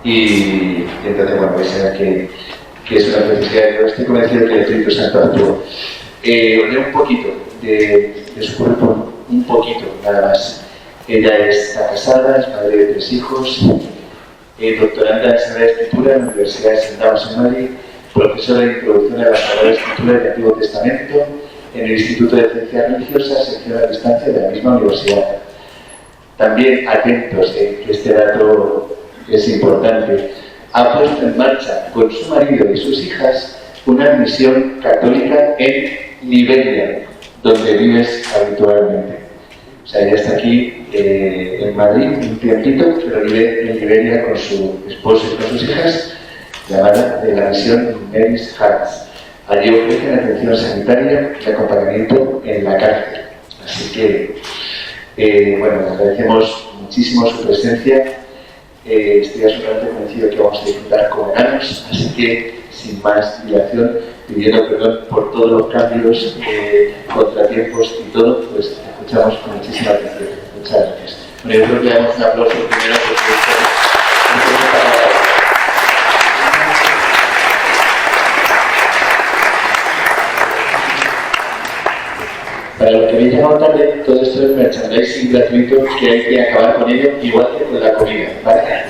y entonces, bueno, vais a ver que es una necesidad. Yo estoy convencido que el Espíritu Santo actúa. Os leo un poquito de su currículum, un poquito, nada más. Ella está casada, es madre de 3 hijos, doctoranda en Sagrada Escritura en la Universidad de St. Thomas en Madrid, profesora de Introducción a la Sagrada Escritura del Antiguo Testamento en el Instituto de Ciencias Religiosas, sección a distancia de la misma universidad. También, atentos, que este dato es importante, ha puesto en marcha con su marido y sus hijas una misión católica en Liberia, donde vives habitualmente. O sea, ella está aquí en Madrid un tiempito, pero vive en Liberia con su esposo y con sus hijas, llamada de la misión Mary's Hearts. Allí ofrecen atención sanitaria y acompañamiento en la cárcel. Así que, bueno, agradecemos muchísimo su presencia. Estoy absolutamente convencido que vamos a disfrutar como enanos, así que, sin más dilación, pidiendo perdón por todos los cambios, contratiempos y todo, pues escuchamos con muchísima atención. Muchas gracias. Bueno, yo creo que le damos un aplauso primero porque para los que vienen a tarde, todo esto es merchandising gratuito que hay que acabar con ello, igual que con la comida, ¿vale?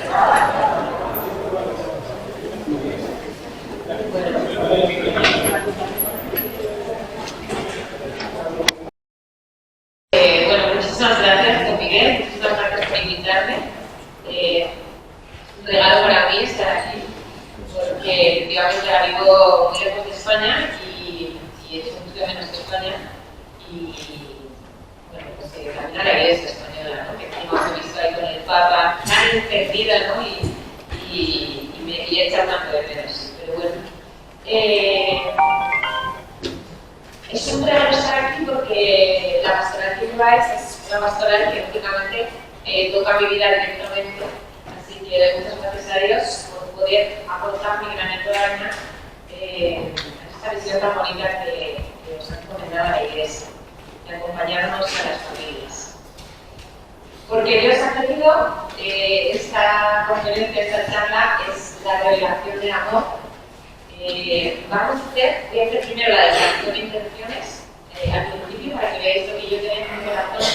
Bueno, muchísimas gracias, don Miguel, muchísimas gracias por invitarme. Un regalo para mí estar aquí, porque efectivamente ahora vivo muy lejos de España y he hecho mucho menos de España. Y bueno, pues también a la Iglesia española, ¿no? Que hemos visto ahí con el Papa, tan encendida, ¿no? Y me quería echar tanto de menos. Pero bueno, es un regalo estar aquí porque la pastoral que lleváis es una pastoral que lógicamente toca mi vida directamente. Así que doy muchas gracias a Dios por poder aportar mi granito de arena a esta visión tan bonita que os ha encomendado la Iglesia, de acompañarnos a las familias. Porque Dios ha querido, esta conferencia, esta charla, es la revelación del amor. Voy a hacer primero la declaración de intenciones al principio para que veáis lo que yo tengo en mi corazón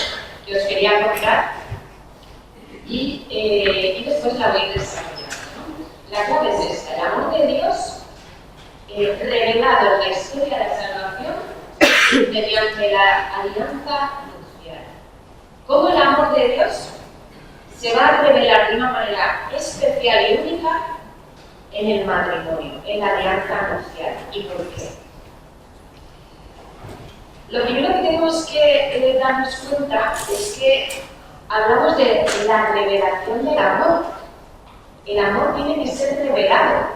que os quería contar y después la voy a desarrollar, ¿no? La clave es esta: el amor de Dios revelado en la historia de la salvación mediante la alianza nupcial. ¿Cómo el amor de Dios se va a revelar de una manera especial y única en el matrimonio, en la alianza nupcial? ¿Y por qué? Lo primero que tenemos que darnos cuenta es que hablamos de la revelación del amor. El amor tiene que ser revelado.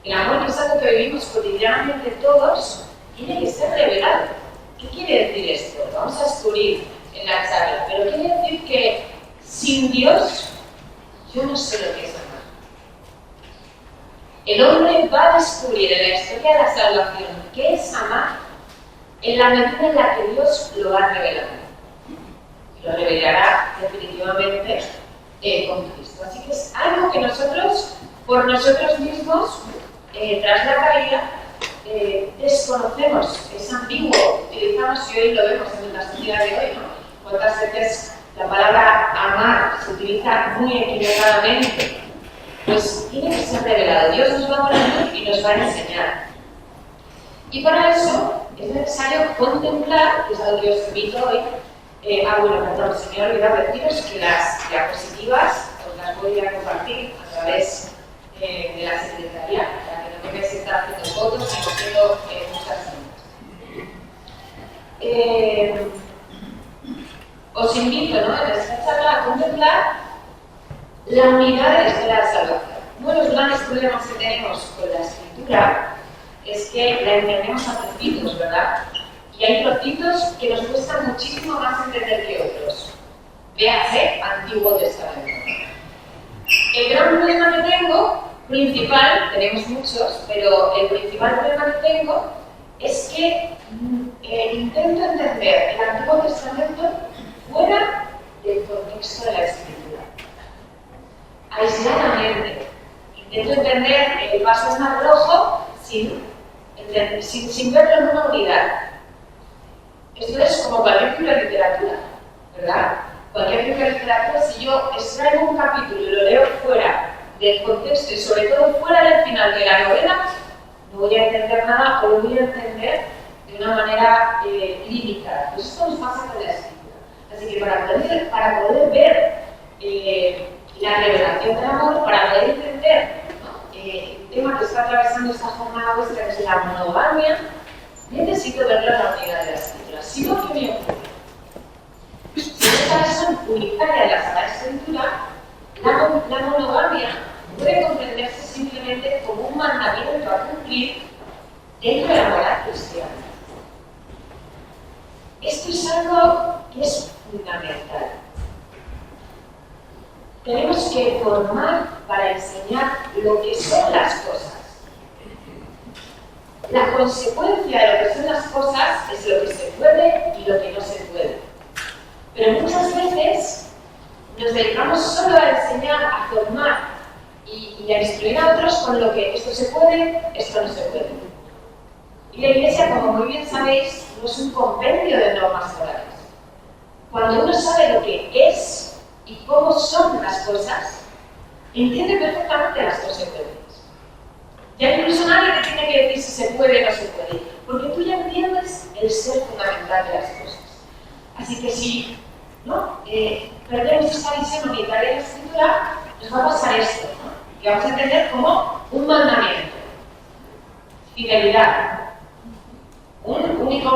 El amor, que es algo que vivimos cotidianamente todos, tiene que ser revelado. ¿Qué quiere decir esto? Lo vamos a descubrir en la charla. Pero quiere decir que sin Dios yo no sé lo que es amar. El hombre va a descubrir en la historia de la salvación qué es amar en la medida en la que Dios lo va a revelar. Y lo revelará definitivamente con Cristo. Así que es algo que nosotros, por nosotros mismos, tras la caída, desconocemos. Es ambiguo. Utilizamos, y hoy lo vemos en la sociedad de hoy, ¿no? Cuántas veces la palabra amar se utiliza muy equivocadamente. Pues tiene que ser revelado. Dios nos va a poner y nos va a enseñar. Y para eso es necesario contemplar, que es algo que os invito hoy. Perdón, se me ha olvidado deciros que las diapositivas os las voy a compartir a través de la secretaría, para que no tengáis que estar haciendo fotos y cogiendo muchas notas. Os invito, ¿no?, en esta charla a contemplar la unidad de la salvación. Uno de los grandes problemas que tenemos con la escritura es que la entendemos a trocitos, ¿verdad? Y hay trocitos que nos cuestan muchísimo más entender que otros. Véase Antiguo Testamento. El gran problema que tengo, principal, tenemos muchos, pero el principal problema que tengo es que intento entender el Antiguo Testamento fuera del contexto de la Escritura. aisladamente. Intento entender el vaso es más rojo sin verlo en una unidad. Esto es como cualquier tipo de literatura, ¿verdad? Cualquier tipo de literatura, si yo extraigo un capítulo y lo leo fuera del contexto y sobre todo fuera del final de la novela, no voy a entender nada o lo voy a entender de una manera limitada. Pues esto nos pasa con la escritura. Así que para poder ver la revelación del amor, para poder entender, ¿no?, el tema que está atravesando esta jornada vuestra, que es la monogamia, necesito verlo en la unidad de la escritura. Si no, ¿qué me ocurre? Si estas son unitarias de la Sagrada Escritura, la monogamia puede comprenderse simplemente como un mandamiento a cumplir dentro de la moral cristiana. Esto es algo que es fundamental. Tenemos que formar para enseñar lo que son las cosas. La consecuencia de lo que son las cosas es lo que se puede y lo que no se puede. Pero muchas veces nos dedicamos solo a enseñar, a formar y a instruir a otros con lo que esto se puede, esto no se puede. Y la Iglesia, como muy bien sabéis, no es un compendio de normas morales. Cuando uno sabe lo que es y cómo son las cosas, entiende perfectamente las consecuencias. Ya incluso nadie te tiene que decir si se puede o no se puede, porque tú ya entiendes el ser fundamental de las cosas. Así que si perdemos esta visión unitaria de la Escritura, nos va a pasar esto, ¿no? Que vamos a entender como un mandamiento, fidelidad, una única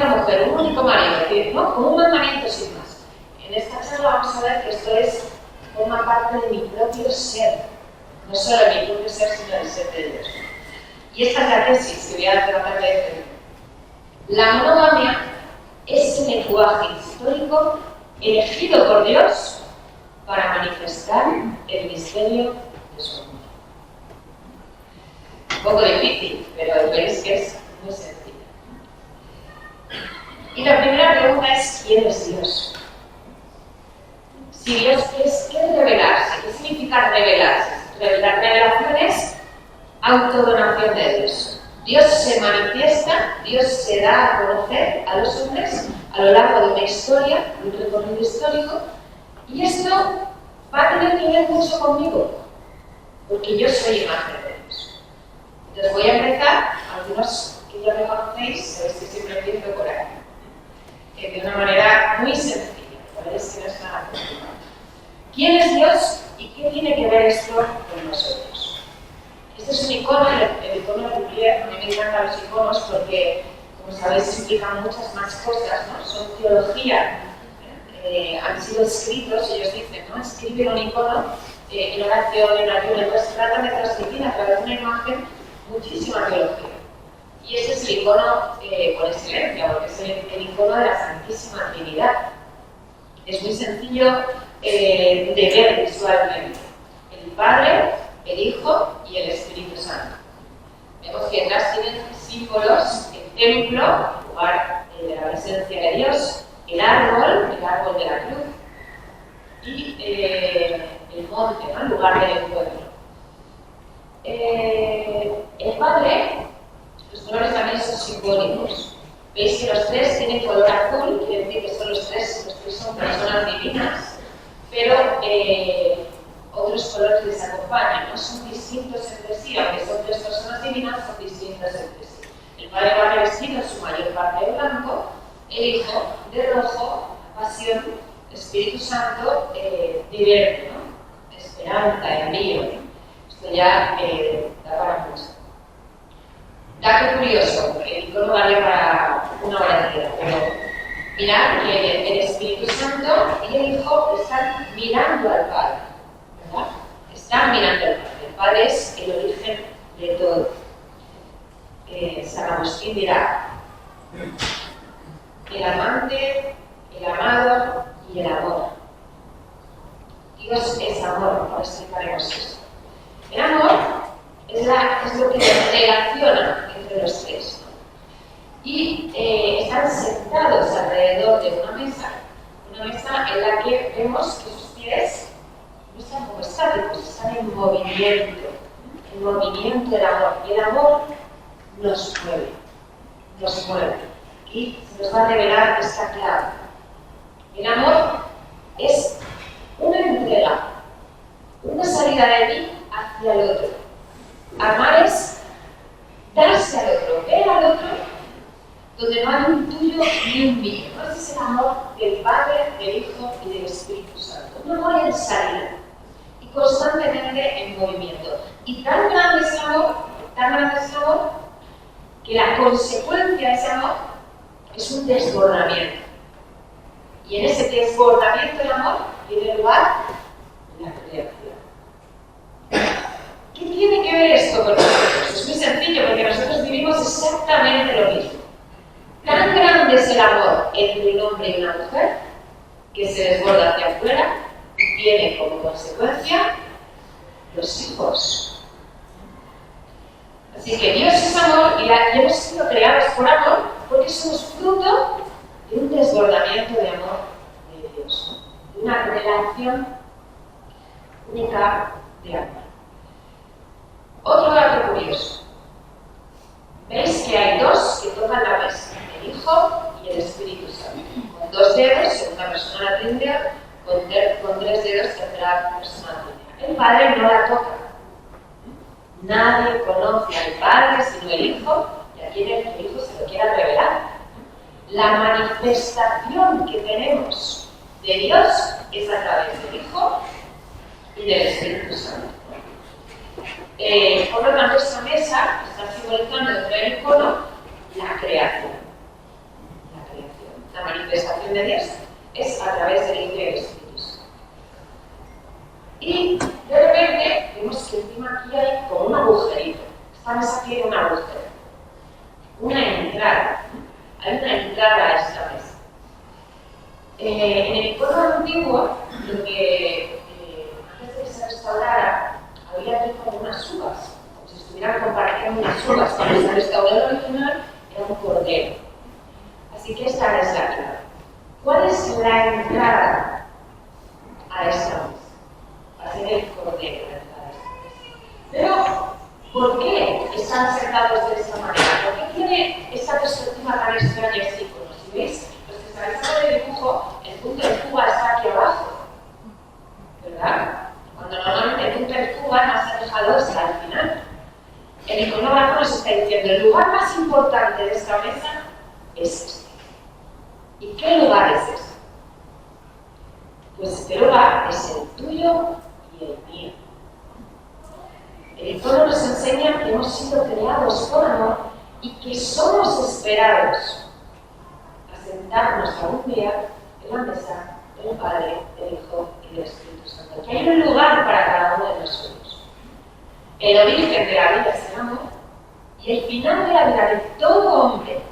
mujer, un único marido, ¿no? Como un mandamiento sin más. En esta charla vamos a ver que esto forma parte de mi propio ser, no solo de mi propio ser, sino del ser de Dios. Y esta es la tesis que voy a tratar de defender. La monogamia es el lenguaje histórico elegido por Dios para manifestar el misterio de su amor. Un poco difícil, pero veis que es muy sencillo. Y la primera pregunta es: ¿quién es Dios? Si Dios es, ¿qué es revelarse? ¿Qué significa revelarse? La revelación es autodonación de Dios. Dios se manifiesta, Dios se da a conocer a los hombres a lo largo de una historia, un recorrido histórico, y esto va a tener que ver mucho conmigo, porque yo soy imagen de Dios. Entonces voy a empezar, algunos que ya me conocéis, sabéis que siempre empiezo por ahí, de una manera muy sencilla, ¿veis? Que no es nada complicado. ¿Quién es Dios y qué tiene que ver esto con nosotros? Este es un icono, el icono de Biblia. A mí me encantan los iconos porque, como sabéis, explican muchas más cosas, ¿no? Son teología. Han sido escritos, ellos dicen, ¿no? Escriben un icono en oración, en ayuno, entonces tratan de transmitir a través de una imagen muchísima teología. Y ese es el icono por excelencia, porque es el icono de la Santísima Trinidad. Es muy sencillo de ver visualmente. El Padre, el Hijo y el Espíritu Santo. Vemos que detrás tienen símbolos: el templo, el lugar de la presencia de Dios, el árbol de la cruz, y el monte, ¿no? El lugar del encuentro. El Padre, los colores también son simbólicos. Veis que los tres tienen color azul, quiere decir que son los tres son personas divinas, pero otros colores les acompañan, ¿no? Son distintos entre sí, aunque son tres personas divinas, son distintos entre sí. El Padre va revestido en su mayor parte de blanco, el Hijo de rojo, la pasión, el Espíritu Santo de verde, ¿no? Esperanza, envío. Esto ya da para mucho. Dato curioso, el icono vale para una hora entera, pero mirad que el Espíritu Santo y el Hijo están mirando al Padre, ¿verdad? Están mirando al Padre. El Padre es el origen de todo. San Agustín dirá: el amante, el amado y el amor. Dios es amor, ahora explicaremos esto. El amor es lo que nos relaciona entre los tres, ¿no? Y están sentados alrededor de una mesa en la que vemos que sus pies no están como están estáticos, están en movimiento del amor. Y el amor nos mueve. Y se nos va a revelar esta clave. El amor es una entrega, una salida de mí hacia el otro. Amar es darse al otro, ver al otro donde no hay un tuyo ni un mío. ¿No? Ese es el amor del Padre, del Hijo y del Espíritu Santo. Un amor en salida y constantemente en movimiento. Y tan grande es el amor, que la consecuencia de ese amor es un desbordamiento. Y en ese desbordamiento del amor tiene lugar la creación. ¿Qué tiene que ver esto con nosotros? Es muy sencillo, porque nosotros vivimos exactamente lo mismo. Tan grande es el amor entre un hombre y una mujer que se desborda hacia afuera y tiene como consecuencia los hijos. Así que Dios es amor y hemos sido creados por amor porque somos fruto de un desbordamiento de amor de Dios, de una relación única de amor. Otro dato curioso. Veis que hay dos que tocan la mesa, el Hijo y el Espíritu Santo. Con 2 dedos, segunda persona trinidad, con 3 dedos, tercera persona trinidad. El Padre no la toca. Nadie conoce al Padre sino el Hijo, y a quien el Hijo se lo quiera revelar. La manifestación que tenemos de Dios es a través del Hijo y del Espíritu Santo. Por lo tanto, esta mesa está simbolizando dentro del icono la creación. La manifestación de Dios es a través del Hijo y del Espíritu Santo. Y de repente vemos que encima aquí hay como un agujerito. Esta mesa tiene un agujero, una entrada. Hay una entrada a esta mesa. En el icono antiguo, lo que antes de que se restaurara, había aquí como unas uvas, como si estuvieran compartiendo unas uvas. Cuando se restauró el original, era un cordero. Así que esta es la clave. ¿Cuál es la entrada a esta mesa? Va a ser el cordero, la entrada a esta mesa. Pero, ¿por qué están sentados de esta manera? ¿Por qué tiene esta perspectiva tan extraña este icono? Si veis, los que sabéis sobre el dibujo, el punto de Cuba está aquí abajo, ¿verdad? Cuando normalmente el punto de Cuba no se ha dejado hasta al final. El iconógrafo nos está diciendo el lugar más importante de esta mesa es este. ¿Y qué lugar es este? Pues este lugar es el tuyo y el mío. El icono nos enseña que hemos sido creados por amor y que somos esperados a sentarnos algún día en la mesa del Padre, del Hijo y del Espíritu Santo. Que hay un lugar para cada uno de nosotros. El origen de la vida es el amor y el final de la vida de todo hombre,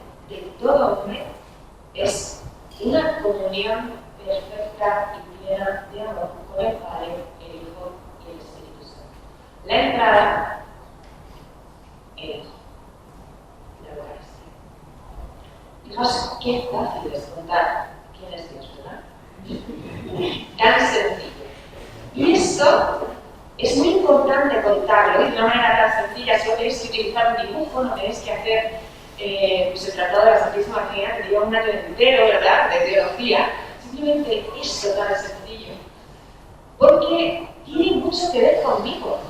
es una comunión perfecta y plena de amor con el Padre, el Hijo y el Espíritu Santo. La entrada, el Hijo, la Eucaristía. Fijaos qué fácil es contar quién es Dios, ¿verdad? Tan sencillo. Y esto es muy importante contarlo, y de una manera tan sencilla. Si no tenéis que utilizar un dibujo, no tenéis que hacer pues el Tratado de la Santísima Trinidad, que lleva un año entero, ¿verdad?, de teología. Simplemente esto tan sencillo, porque tiene mucho que ver conmigo.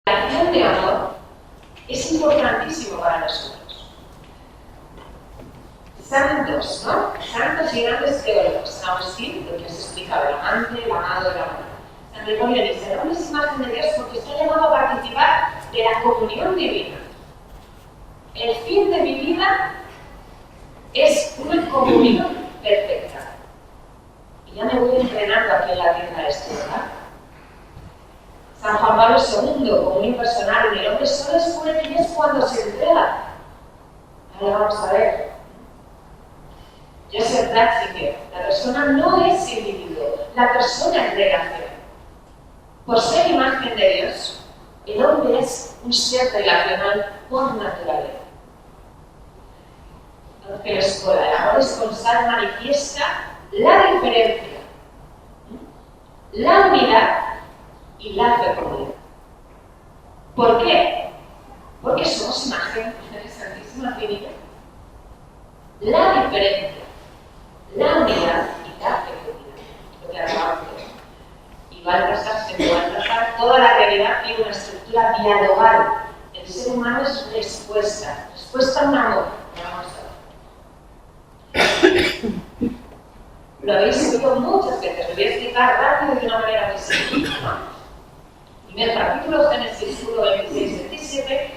La acción de amor es importantísimo para nosotros. Santos, ¿no? Santos y grandes teólogos. San Agustín, lo que os explicaba, el amante, el amado, el amor. San Gregorio dice, el hombre es imagen de Dios porque está llamado a participar de la comunión divina. El fin de mi vida es una comunión perfecta. Y ya me voy entrenando aquí en la tierra esto, ¿verdad? San Juan Pablo II, comunión personal, y el hombre solo descubre quién es cuando se entrega. Ahora vamos a ver. Joseph Ratzinger, la persona no es individuo, la persona es relación. Por ser imagen de Dios, el hombre es un ser relacional por naturaleza. Ángel Escola, el amor esponsal manifiesta la diferencia la unidad y la fecundidad. ¿Por qué? Porque somos imagen de la Santísima Trinidad. La diferencia, la unidad y la fecundidad, lo que acabamos de ver. Y Baltasar se puede trazar toda la realidad tiene una estructura dialogal. El ser humano es respuesta a un amor. Lo habéis oído muchas veces, lo voy a explicar rápido de una manera muy sencilla, ¿no? Primer capítulo, Génesis 1, 26, 27.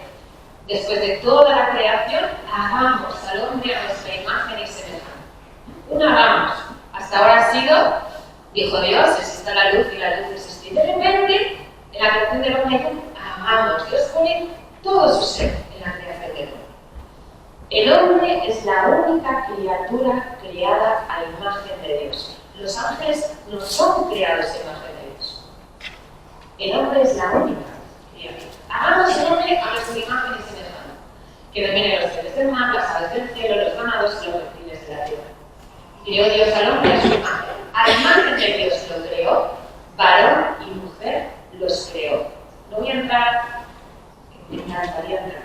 Después de toda la creación, hagamos al hombre a nuestra imagen y semejanza. Hagamos. Hasta ahora ha sido, dijo Dios, existe la luz y la luz existe. Y de repente, en la creación del hombre, hagamos. Dios pone todo su ser en la creación del hombre. El hombre es la única criatura creada a imagen de Dios. Los ángeles no son creados a imagen de Dios. El hombre es la única criatura. Hagamos el hombre a nuestra imagen y semejanza, que domine los seres del mar, las aves del cielo, los ganados y los reptiles de la tierra. Creó Dios al hombre a su imagen. A imagen de Dios lo creó, varón y mujer los creó. No voy a entrar, me encantaría entrar,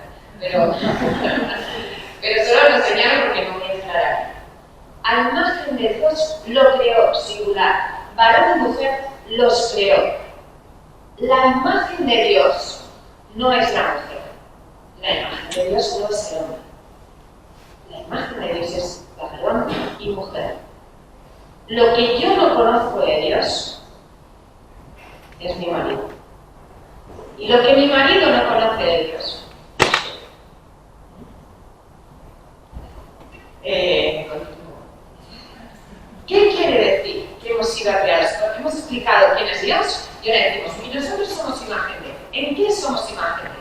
pero solo lo señalo porque no voy a entrar aquí. A imagen de Dios lo creó, singular. Varón y mujer los creó. La imagen de Dios no es la mujer. La imagen de Dios no es el hombre. La imagen de Dios es varón y mujer. Lo que yo no conozco de Dios es mi marido. Y lo que mi marido no conoce de Dios. ¿Qué quiere decir que hemos sido creados? Porque hemos explicado quién es Dios y ahora decimos, y nosotros somos imagen de Él. ¿En qué somos imagen de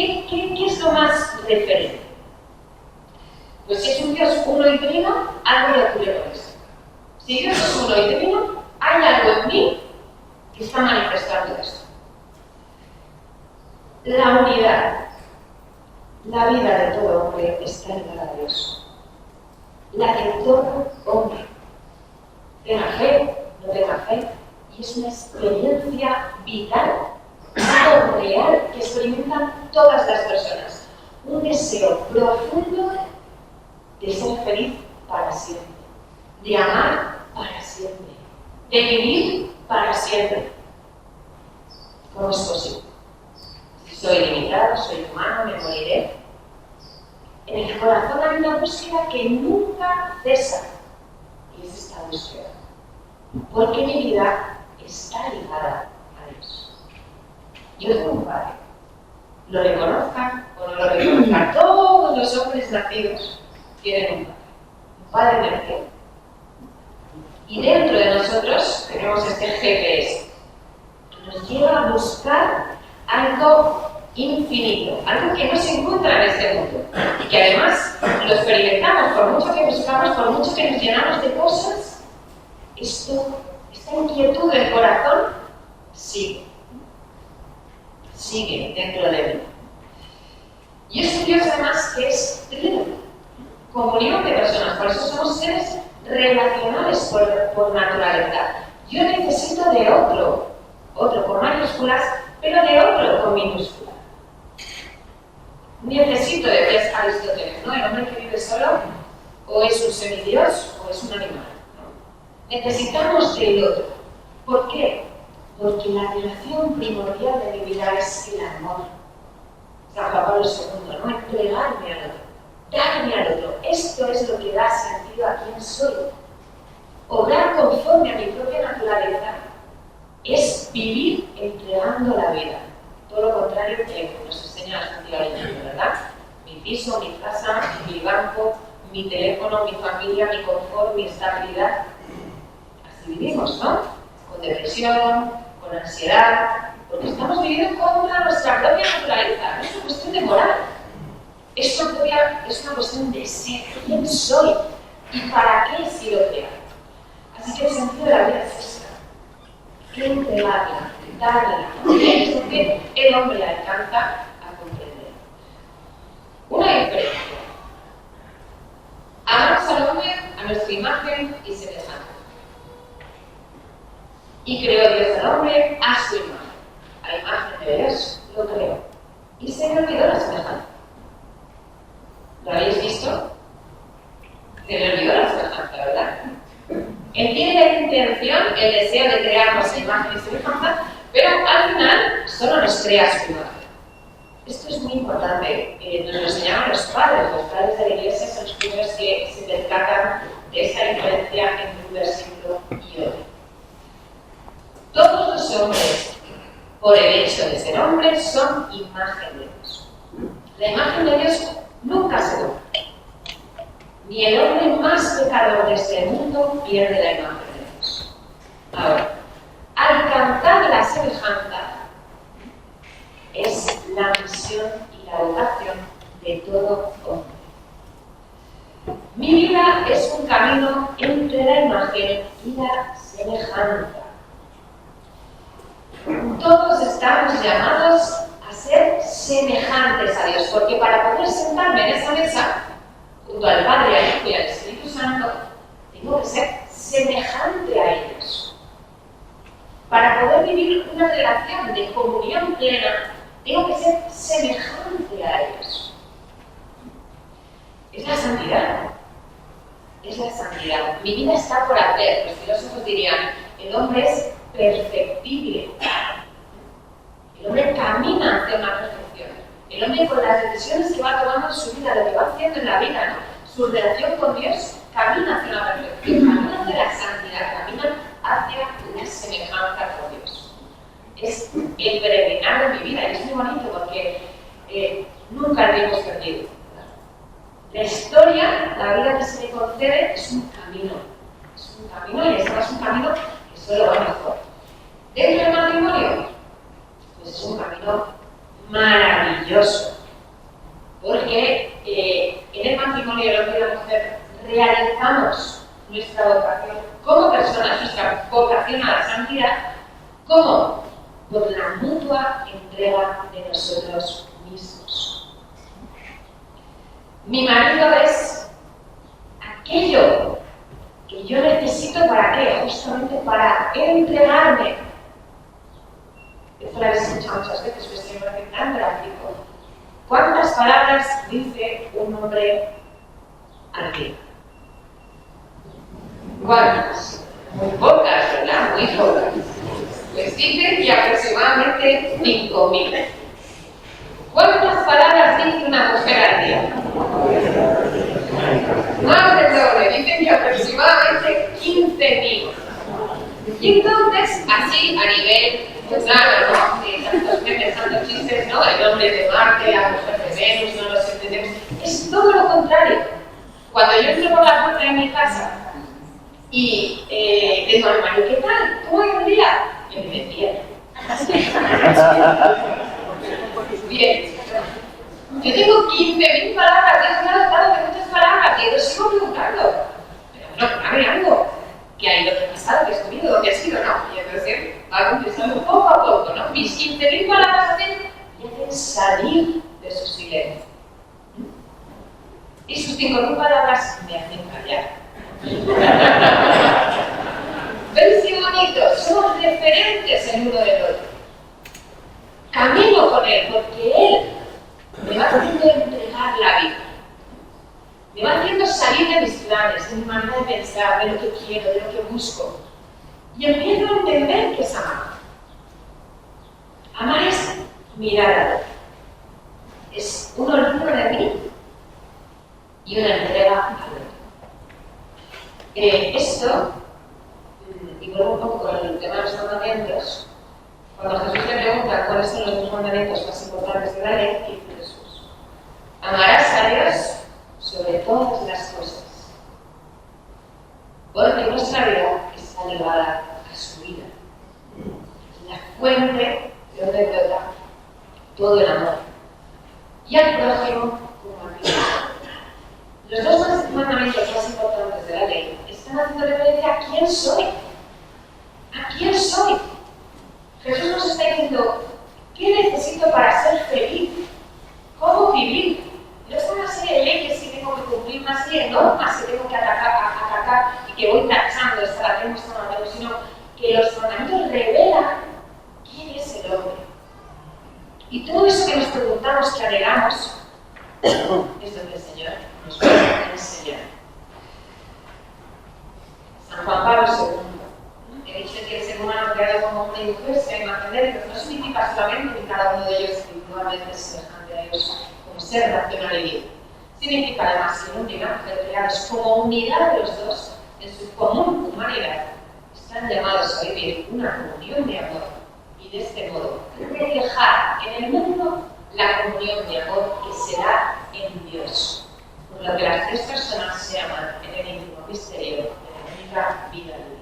Él? ¿Qué es lo más referente? Pues si es un Dios uno y trino, algo le ocurre con eso. Si Dios es uno y trino, hay algo en mí que está manifestando esto. La unidad, la vida de todo hombre está ligada a Dios. La de todo hombre, tenga fe, no tenga fe, y es una experiencia vital, algo real que experimentan todas las personas. Un deseo profundo de ser feliz para siempre, de amar para siempre, de vivir para siempre. ¿Cómo es posible? Si soy limitado, soy humano, me moriré. En el corazón hay una búsqueda que nunca cesa, y es esta búsqueda, porque mi vida está ligada a Dios. Yo tengo un padre, lo reconozcan o no lo reconozcan, todos los hombres nacidos tienen un padre en el cielo. Y dentro de nosotros tenemos este GPS, que nos lleva a buscar algo infinito, algo que no se encuentra en este mundo y que además lo experimentamos, por mucho que buscamos, por mucho que nos llenamos de cosas, esta inquietud del corazón sigue dentro de mí. Y es un Dios además que es trino, comunión de personas, por eso somos seres relacionales por naturaleza. Yo necesito de otro con mayúsculas, pero de otro con minúsculas. Necesito, decía Aristóteles, ¿no? El hombre que vive solo o es un semidios o es un animal, ¿no? Necesitamos del otro. ¿Por qué? Porque la relación primordial de mi vida es el amor. San Juan Pablo II, ¿no? Entregarme al otro, darme al otro. Esto es lo que da sentido a quién soy. Obrar conforme a mi propia naturaleza es vivir entregando la vida. Todo lo contrario que nos enseña la Santidad Iglesia, ¿verdad? Mi piso, mi casa, mi banco, mi teléfono, mi familia, mi confort, mi estabilidad. Así vivimos, ¿no? Con depresión, con ansiedad, porque estamos viviendo contra nuestra propia naturaleza. No es una cuestión de moral. Es una cuestión de ser. ¿Quién soy? ¿Y para qué he sido creado? Así que el sentido de la vida es esta. Que entregarla, darla. Y es lo que el hombre alcanza a comprender. Una diferencia. Amamos al hombre a nuestra imagen y semejanza. Y creó Dios al hombre a su imagen. A imagen de Dios lo creó. Y se le olvidó la semejanza. ¿Lo habéis visto? Se le olvidó la semejanza, ¿verdad? Él tiene la intención, el deseo de crearnos a imagen y semejanza, pero al final solo nos crea su imagen. Esto es muy importante. Nos lo enseñaban los padres de la iglesia son los primeros que se percatan de esa diferencia entre un versículo y otro. Todos los hombres, por el hecho de ser hombres, son imagen de Dios. La imagen de Dios nunca se borra. Ni el hombre más pecador de este mundo pierde la imagen de Dios. Ahora, alcanzar la semejanza es la misión y la vocación de todo hombre. Mi vida es un camino entre la imagen y la semejanza. Todos estamos llamados a ser semejantes a Dios, porque para poder sentarme en esa mesa, junto al Padre, al Hijo y al Espíritu Santo, tengo que ser semejante a ellos. Para poder vivir una relación de comunión plena, tengo que ser semejante a ellos. Es la santidad. Es la santidad. Mi vida está por hacer. Los filósofos dirían, el hombre es perfectible. El hombre camina hacia una perfección. El hombre con las decisiones que va tomando en su vida, lo que va haciendo en la vida, ¿no? Su relación con Dios, camina hacia una perfección, camina hacia la santidad, camina hacia una semejanza con Dios. Es el peregrinar de mi vida y es muy bonito porque nunca el tiempo es perdido. La historia, la vida que se me concede es un camino. Es un camino y es un camino que solo va mejor. Dentro del matrimonio, pues es un camino maravilloso. Porque en el matrimonio el hombre y la mujer realizamos nuestra vocación como personas, nuestra vocación a la santidad, ¿cómo? Por la mutua entrega de nosotros mismos. Mi marido es aquello que yo necesito para qué, justamente para entregarme. Esto lo habéis escuchado muchas veces, pero es que me parece tan gráfico. ¿Cuántas palabras dice un hombre al día? ¿Cuántas? Muy pocas, ¿verdad? Muy pocas. Pues dicen que aproximadamente 5.000. ¿Cuántas palabras dice una mujer al día? Más del doble, dicen que aproximadamente 15.000. Y entonces, así a nivel, pues nada, ¿no? Tantos memes, tantos chistes, ¿no? El hombre de Marte, la mujer de Venus, no los entendemos. Es todo lo contrario. Cuando yo entro por la puerta de mi casa y digo al marido, ¿qué tal? ¿Cómo ha ido el día? Y me dice, bien. Bien. Yo tengo 15.000 palabras, he hablado de muchas palabras y lo sigo preguntando. Pero no, dame algo. ¿Qué ha ido? ¿Qué ha pasado? ¿Qué has comido? ¿Qué ha sido? No. Y entonces va contestando poco a poco, ¿no? Mis 15.000 palabras hacen salir de su silencio. Y sus 5.000 palabras me hacen callar. ¿Veis qué bonito? Somos referentes el uno del otro. Camino con él, porque él me va haciendo entregar la vida. Me va haciendo salir de mis planes, de mi manera de pensar, de lo que quiero, de lo que busco. Y empiezo a entender que es amar. Amar es mirar al otro. Es un olvido de mí y una entrega al otro. Esto, y vuelvo un poco con el tema de los mandamientos, cuando Jesús le pregunta cuáles son los dos mandamientos más importantes de la ley, ¿qué dice Jesús? Amarás a Dios sobre todas las cosas, porque nuestra vida está ligada a su vida. Es la fuente de donde brota todo el amor. Y al prójimo como a ti. Los dos mandamientos más importantes de la ley están haciendo referencia a quién soy. ¿A quién soy? Jesús nos está diciendo, ¿qué necesito para ser feliz? ¿Cómo vivir? No es una serie de leyes que tengo que cumplir, una serie de normas que tengo que atacar y que voy tachando, esta la tengo, esta no la tengo, sino que los mandamientos necesitamos, que anhelamos, es donde el Señor nos va a enseñar. San Juan Pablo II, que dice que el ser humano creado como hombre y mujer sea imagen de Dios, no significa solamente que cada uno de ellos individualmente es semejante a Dios como ser racional y vivo. Significa además que en una imagen creados como unidad de los dos en su común humanidad, están llamados a vivir una comunión de amor y de este modo reflejar en el mundo la comunión de amor que se da en Dios, por lo que las tres personas se aman en el íntimo misterio de la única vida divina.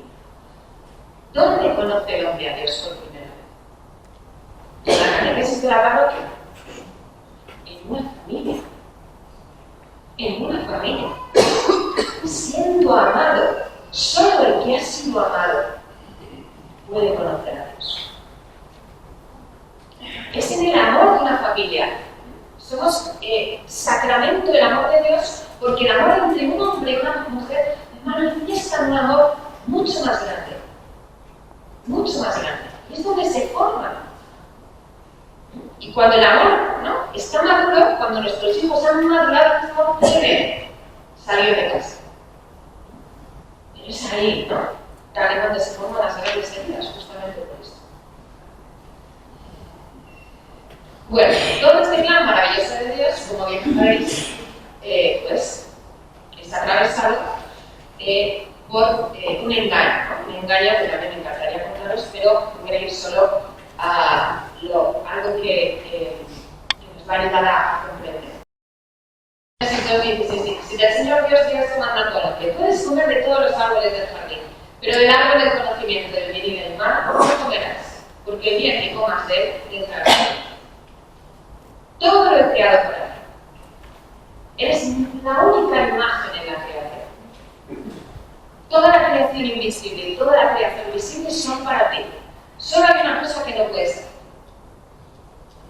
¿Dónde conoce el hombre a Dios por primera vez? ¿En la catequesis de la parroquia? En una familia. En una familia. Siendo amado, solo el que ha sido amado puede conocer a Dios. Es en el amor de una familia. Somos sacramento del amor de Dios, porque el amor entre un hombre y una mujer manifiesta un amor mucho más grande. Mucho más grande. Y es donde se forman. Y cuando el amor, ¿no?, está maduro, cuando nuestros hijos han madurado, ¿cómo quieren salir de casa? Es ahí, ¿no? Tal donde se forman las grandes heridas, justamente por esto. Bueno, todo este plan maravilloso de Dios, como bien sabéis, pues es atravesado por un engaño, ¿no? Un engaño que también me encantaría contaros, pero voy a ir solo a algo que nos va a ayudar a comprender. Si del Señor Dios te manda todo, que puedes comer de todos los árboles del jardín, pero del árbol del conocimiento del bien y del mal no comerás, porque el día que comas de él te entrarás. Todo lo he creado por él. Eres la única imagen en la creación. Toda la creación invisible y toda la creación visible son para ti. Solo hay una cosa que no puedes hacer.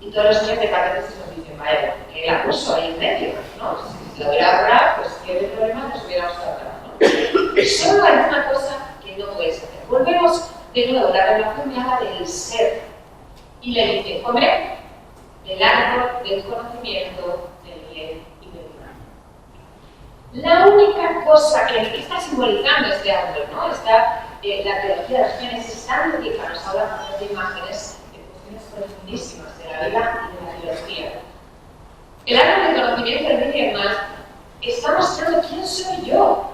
Y todos los niños de catequesis nos dicen, vaya, que la puso ahí en medio, ¿no? Si lo hubiera ahorrado, pues qué problema nos hubiéramos ahorrado, ¿no? Solo hay una cosa que no puedes hacer. Volvemos de nuevo, la revelación me habla del ser. Y le dice, comer del árbol del conocimiento del bien y del mal. La única cosa que está simbolizando este árbol, ¿no? Está la teología de Génesis tan rica, nos habla de imágenes de cuestiones profundísimas de la vida y de la teología. El árbol del conocimiento del bien y del mal está mostrando quién soy yo.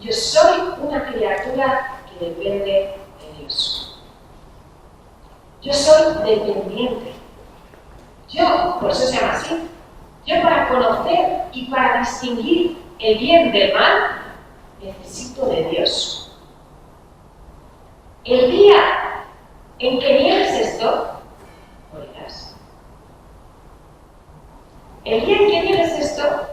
Yo soy una criatura que depende de Dios. Yo soy dependiente. Yo, por eso se llama así, yo para conocer y para distinguir el bien del mal, necesito de Dios. El día en que niegues esto, morirás. El día en que niegues esto,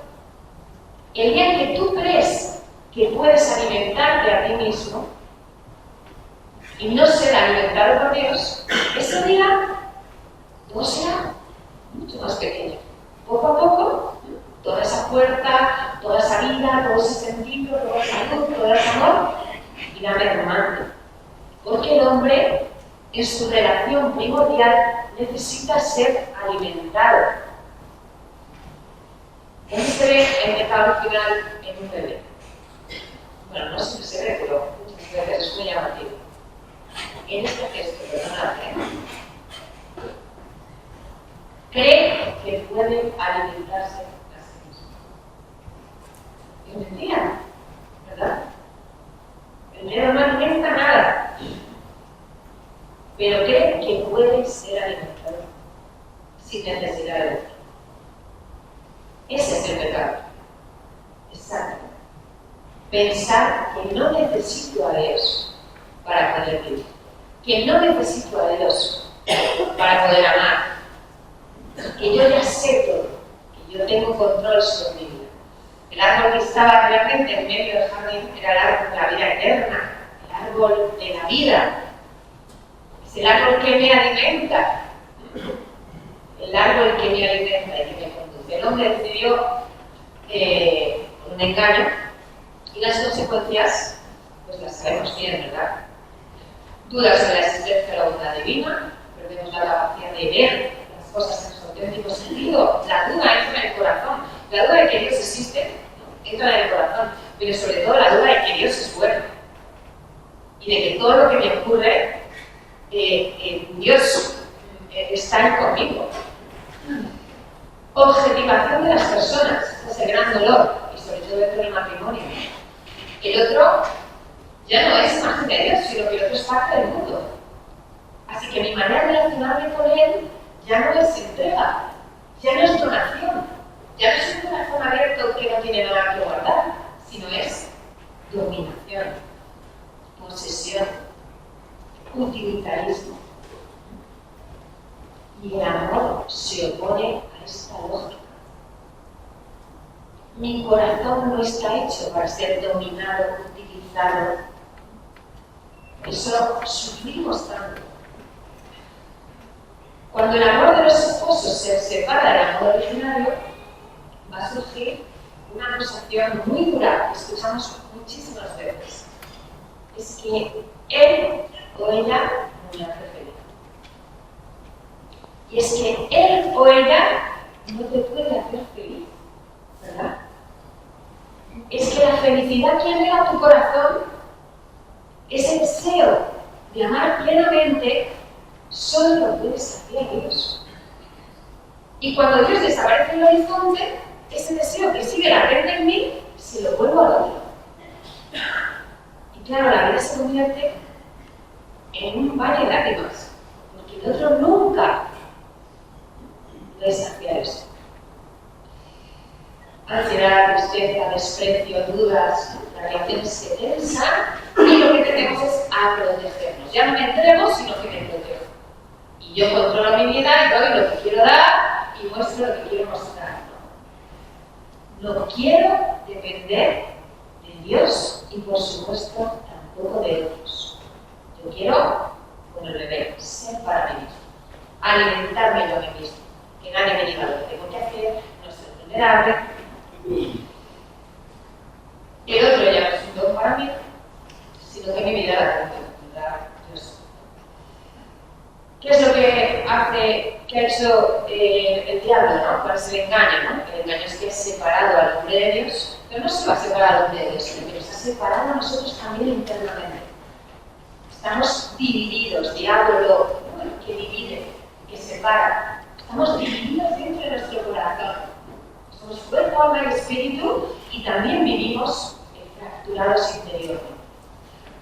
el día en que tú crees que puedes alimentarte a ti mismo y no ser alimentado por Dios, ese día todo será mucho más pequeño. Poco a poco, toda esa fuerza, toda esa vida, todo ese sentido, toda esa luz, todo ese amor, irá mermando. Porque el hombre, en su relación primordial, necesita ser alimentado. ¿Cómo se ve el pecado final en un bebé? Bueno, no siempre se ve, pero muchas veces es muy llamativo. En este gesto, perdonad, cree que puede alimentarse a sí mismo. Es mentira, ¿verdad? El dedo no alimenta nada, pero cree que puede ser alimentado sin necesidad de otro. Ese es el pecado. Exacto. Pensar que no necesito a Dios para poder vivir, que no necesito a Dios para poder amar, que yo ya sé todo, que yo tengo control sobre mi vida. El árbol que estaba realmente en medio del jardín era el árbol de la vida eterna, el árbol de la vida. Es el árbol que me alimenta, el árbol que me alimenta y que me conduce. El hombre decidió un engaño y las consecuencias, pues las sabemos bien, ¿verdad? Dudas sobre la existencia de la bondad divina, perdemos la capacidad de ver las cosas en su auténtico último sentido. La duda entra en el corazón. La duda de que Dios existe, ¿no? Entra en el corazón. Pero sobre todo la duda de que Dios es bueno. Y de que todo lo que me ocurre, Dios está ahí conmigo. Objetivación de las personas. Ese es el gran dolor. Y sobre todo dentro del matrimonio. El otro ya no es imagen de Dios, sino que el otro es parte del mundo. Así que mi manera de relacionarme con Él ya no es entrega, ya no es donación, ya no es un corazón abierto que no tiene nada que guardar, sino es dominación, posesión, utilitarismo. Y el amor se opone a esta lógica. Mi corazón no está hecho para ser dominado, utilizado. Eso sufrimos tanto. Cuando el amor de los esposos se separa del amor originario, va a surgir una acusación muy dura que escuchamos muchísimas veces. Es que él o ella no me hace feliz. Y es que él o ella no te puede hacer feliz, ¿verdad? Es que la felicidad que anhela tu corazón, ese deseo de amar plenamente, solo lo puede saciar Dios. Y cuando Dios desaparece en el horizonte, ese deseo que sigue latente en mí, se lo vuelvo al otro. Y claro, la vida se convierte en un valle de lágrimas, porque el otro nunca puede saciar eso. Ansiedad, tristeza, desprecio, dudas, las relaciones se tensan y lo que tenemos es a protegernos. Ya no me entrego, sino que me protejo. Y yo controlo mi vida y doy lo que quiero dar y muestro lo que quiero mostrar. No quiero depender de Dios y por supuesto tampoco de otros. Yo quiero, como el bebé, ser para mí mismo, alimentarme yo a mí mismo, que nadie me diga lo que tengo que hacer, no ser vulnerable. El otro ya no es un don para mí, sino que mi vida la contempla Dios. ¿Qué es lo que ha hecho el diablo, ¿no? ¿Cuál es el engaño, ¿no? El engaño es que ha separado al hombre de Dios, pero no solo ha separado al hombre de Dios, sino que nos ha separado a nosotros también internamente. Estamos divididos, diablo, ¿no? Que divide, que separa. Estamos divididos dentro de nuestro corazón. Somos cuerpo, alma y espíritu y también vivimos fracturados interiormente.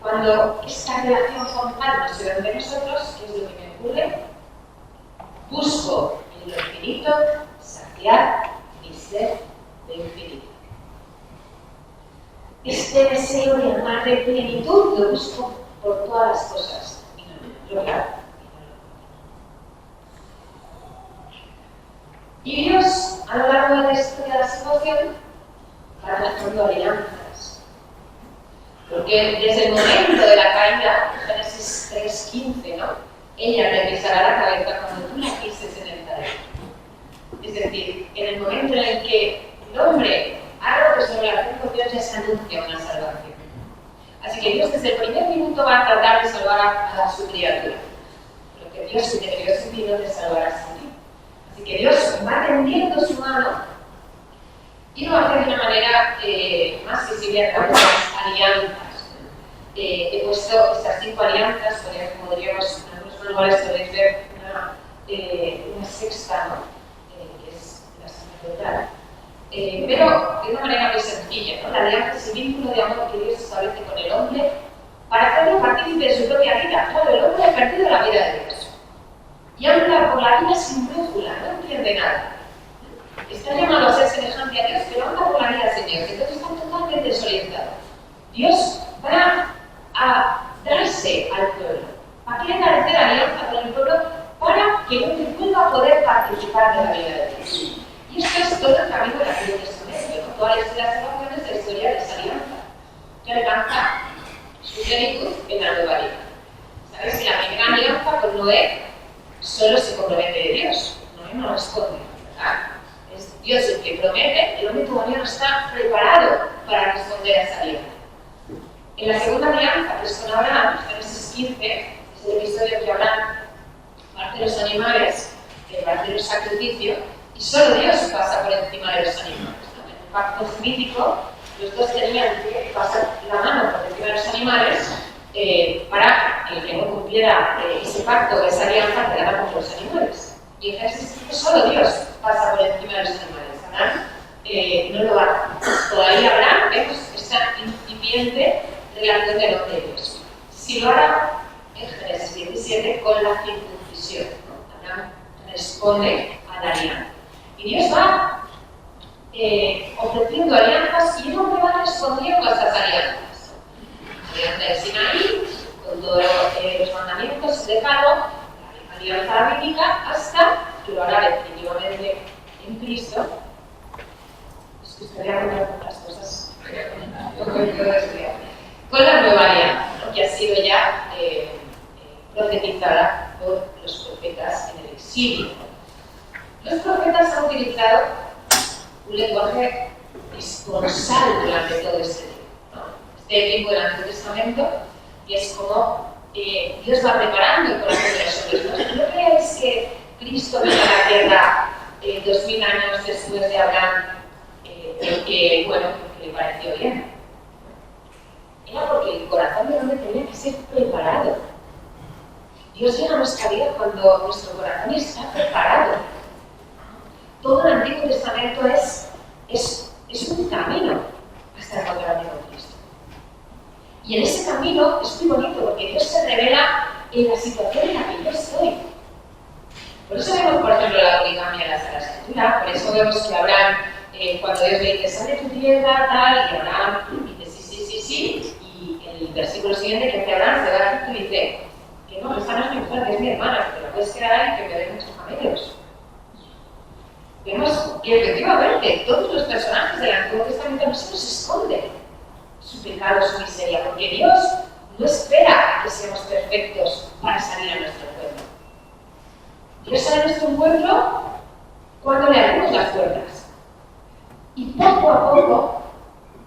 Cuando esta relación frontal no se ve entre nosotros, ¿qué es lo que me ocurre? Busco en lo infinito saciar mi ser de infinito. Este deseo de amar de plenitud lo busco por todas las cosas y no lo logro. Y Dios, a lo largo de la historia de la salvación, va trazando alianzas. Porque desde el momento de la caída, Génesis 3:15, ¿no? Ella te pisará la cabeza cuando tú la pises en el talento. Es decir, en el momento en el que el hombre ha roto su relación con Dios, ya se anuncia una salvación. Así que Dios desde el primer minuto va a tratar de salvar a su criatura. Porque Dios, si te creó sin ti, no te salvará sin ti. Así que Dios va tendiendo su mano y lo hace de una manera más visible a través de las alianzas. He puesto estas 5 alianzas, podríamos, en algunos manuales podéis ver una sexta, ¿no? Que es la sacerdotal. Pero de una manera muy sencilla, ¿no? La alianza es el vínculo de amor que Dios establece con el hombre para hacerlo partícipe de su propia vida. Claro, el hombre ha perdido la vida de Dios. Y anda por la vida sin brújula, no entiende nada. Está llamado a ser semejante a Dios, pero anda por la vida sin Dios. Entonces está totalmente desorientado. Dios va a darse al pueblo, a querer hacer alianza con el pueblo para que el hombre vuelva a poder participar de la vida de Dios. Y esto es todo el camino del Antiguo Testamento, ¿no? Toda la historia de la salvación es la historia de esa alianza, que alcanza su plenitud en la nueva alianza. ¿Sabes? Si la primera alianza con Noé solo se compromete de Dios, Noé no responde, ¿verdad? Es Dios el que promete, el hombre todavía no está preparado para responder a esa alianza. En la segunda alianza, que es con Abraham, Génesis 15, es el episodio que Abraham parte los animales, que va a hacer un sacrificio, y solo Dios pasa por encima de los animales. En el pacto semítico, los dos tenían que pasar la mano por encima de los animales para el que no cumpliera ese pacto, esa alianza, quedara con los animales. Y en Génesis solo Dios pasa por encima de los animales. Abraham no lo hace. Todavía Abraham vemos esta incipiente relación del hombre y Dios. Si lo hará en Génesis 17 con la circuncisión, ¿no? Abraham responde a la alianza. Y Dios va ofreciendo alianzas y el hombre va respondiendo a esas alianzas. Alianza de Sinaí, con todos los mandamientos, el decálogo, la alianza rabínica, hasta que lo hará definitivamente en Cristo. Es que estaría hablando otras cosas. Con la nueva alianza, ¿no? Que ha sido ya profetizada por los profetas en el exilio. Los profetas han utilizado un lenguaje esponsal durante todo este tiempo, ¿no? Este tiempo del Antiguo Testamento, y es como Dios va preparando el corazón de los hombres. ¿No creáis que Cristo vino a la tierra 2000 años después de Abraham, porque le pareció bien? Era porque el corazón del hombre tenía que ser preparado. Dios llega a nuestra vida cuando nuestro corazón está preparado. Todo el Antiguo Testamento es un camino hasta encontrarme con Cristo. Y en ese camino es muy bonito porque Dios se revela en la situación en la que yo estoy. Por eso vemos, por ejemplo, la poligamia en la Sagrada Escritura. Por eso vemos que Abraham, cuando Dios le dice, sal de tu tierra, tal, y Abraham dice, sí. Y el versículo siguiente, que hace Abraham, se va a Egipto y dice, que no, esta no es mi mujer, que es mi hermana, que la puedes quedar ahí y que me dé muchos camellos. Vemos que efectivamente todos los personajes del Antiguo Testamento no se nos esconden su pecado, su miseria, porque Dios no espera que seamos perfectos para salir a nuestro encuentro. Dios sale a nuestro encuentro cuando le abrimos las puertas. Y poco a poco,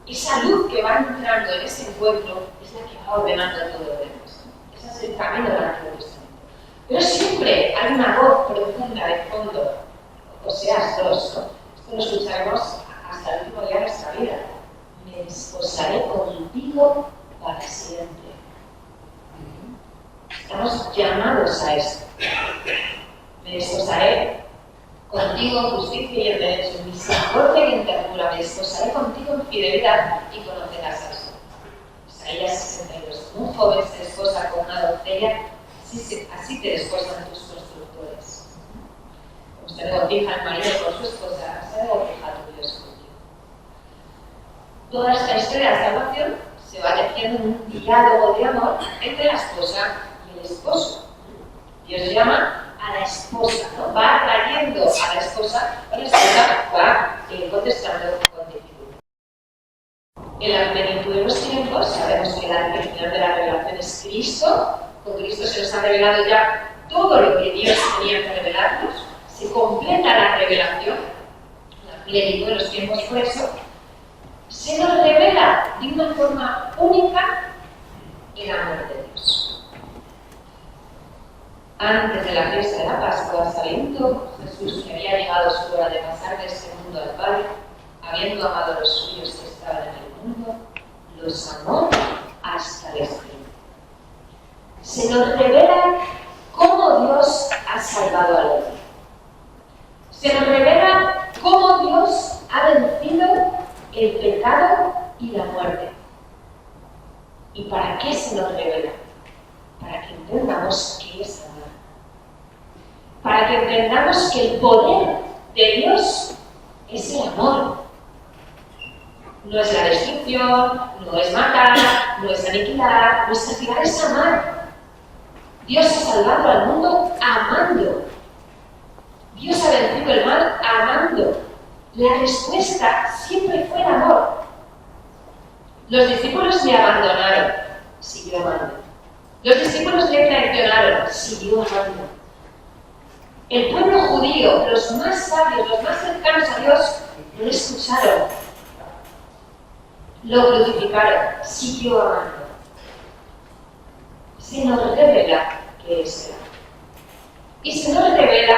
esa luz que va entrando en ese encuentro es la que va ordenando todo lo demás. Ese es el camino del Antiguo Testamento. Pero siempre hay una voz profunda de fondo. Oseas 2, ¿no? Esto lo escucharemos hasta el último día de nuestra vida. Me desposaré contigo para siempre. Estamos llamados a esto. Me desposaré contigo en justicia y en derecho, en misericordia y en ternura. Me desposaré contigo en fidelidad y conocerás a Dios. Isaías 62. Un joven se desposa con una doncella, así te desposan tus constructores. Se regocija el marido por su esposa, se regocija tu Dios contigo. Toda esta historia de salvación se va tejiendo en un diálogo de amor entre la esposa y el esposo. Dios llama a la esposa, ¿no? Va atrayendo a la esposa y la esposa va contestando con dificultad. En la plenitud de los tiempos sabemos que el final de la revelación es Cristo. Con Cristo se nos ha revelado ya todo lo que Dios tenía que revelarnos. Se completa la revelación, la plenitud de los tiempos, por eso se nos revela de una forma única el amor de Dios. Antes de la fiesta de la Pascua, sabiendo Jesús que había llegado su hora de pasar de este mundo al Padre, habiendo amado a los suyos que estaban en el mundo, los amó hasta el extremo. Se nos revela cómo Dios ha salvado al hombre. Se nos revela cómo Dios ha vencido el pecado y la muerte. ¿Y para qué se nos revela? Para que entendamos qué es amar. Para que entendamos que el poder de Dios es el amor. No es la destrucción, no es matar, no es aniquilar, nuestra actividad es amar. Dios ha salvado al mundo amando. Dios ha vencido el mal amando. La respuesta siempre fue el amor. Los discípulos le abandonaron, siguió amando. Los discípulos le traicionaron, siguió amando. El pueblo judío, los más sabios, los más cercanos a Dios, no le escucharon. Lo crucificaron, siguió amando. Se nos revela que es el amor. Y se nos revela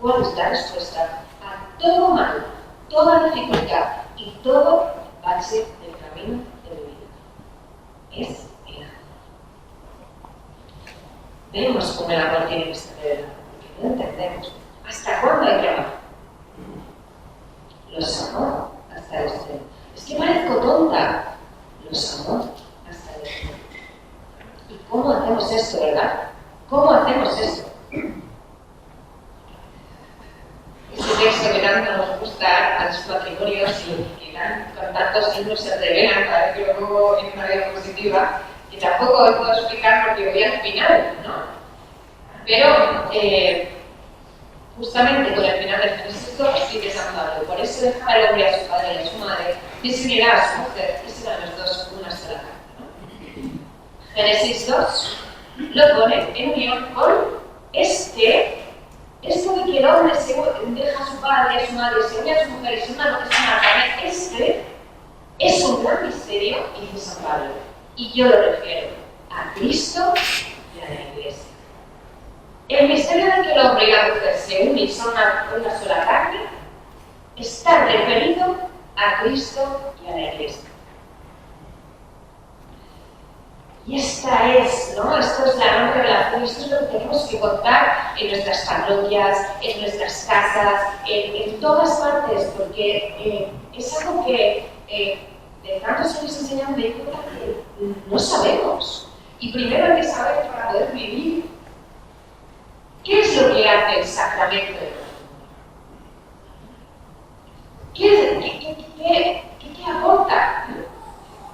¿Cuál es la respuesta a todo mal, toda dificultad y todo bache del camino de mi vida? Es el amor. Vemos cómo el amor tiene que ser de verdad, porque no entendemos. ¿Hasta cuándo hay que amar? Los amó hasta el extremo. Es que parezco tonta. Los amó hasta el extremo. ¿Y cómo hacemos esto, verdad? ¿Cómo hacemos esto? Ese texto que tanto nos gusta a los matrimonios y que con tantos signos se revelan cada vez que lo pongo en una diapositiva, que tampoco os puedo explicar porque voy al final, ¿no? Pero justamente con el final del Génesis 2 sí que San Pablo, por eso deja el hombre a su padre y a su madre y se unirá a su mujer y serán los dos una sola carne, ¿no? Génesis 2 lo pone en unión con esto de que el hombre se deja a su padre y a su madre, se une a su mujer y se une a una carne, es un gran misterio, dice San Pablo, y yo lo refiero a Cristo y a la Iglesia. El misterio de que el hombre y la mujer se unen y son una sola carne está referido a Cristo y a la Iglesia. Y esta es, ¿no? Esto es la gran revelación, esto es lo que tenemos que contar en nuestras parroquias, en nuestras casas, en todas partes, porque es algo que de tantos años enseñando me di cuenta que no sabemos. Y primero hay que saber para poder vivir. ¿Qué es lo que hace el sacramento de matrimonio? ¿Qué aporta?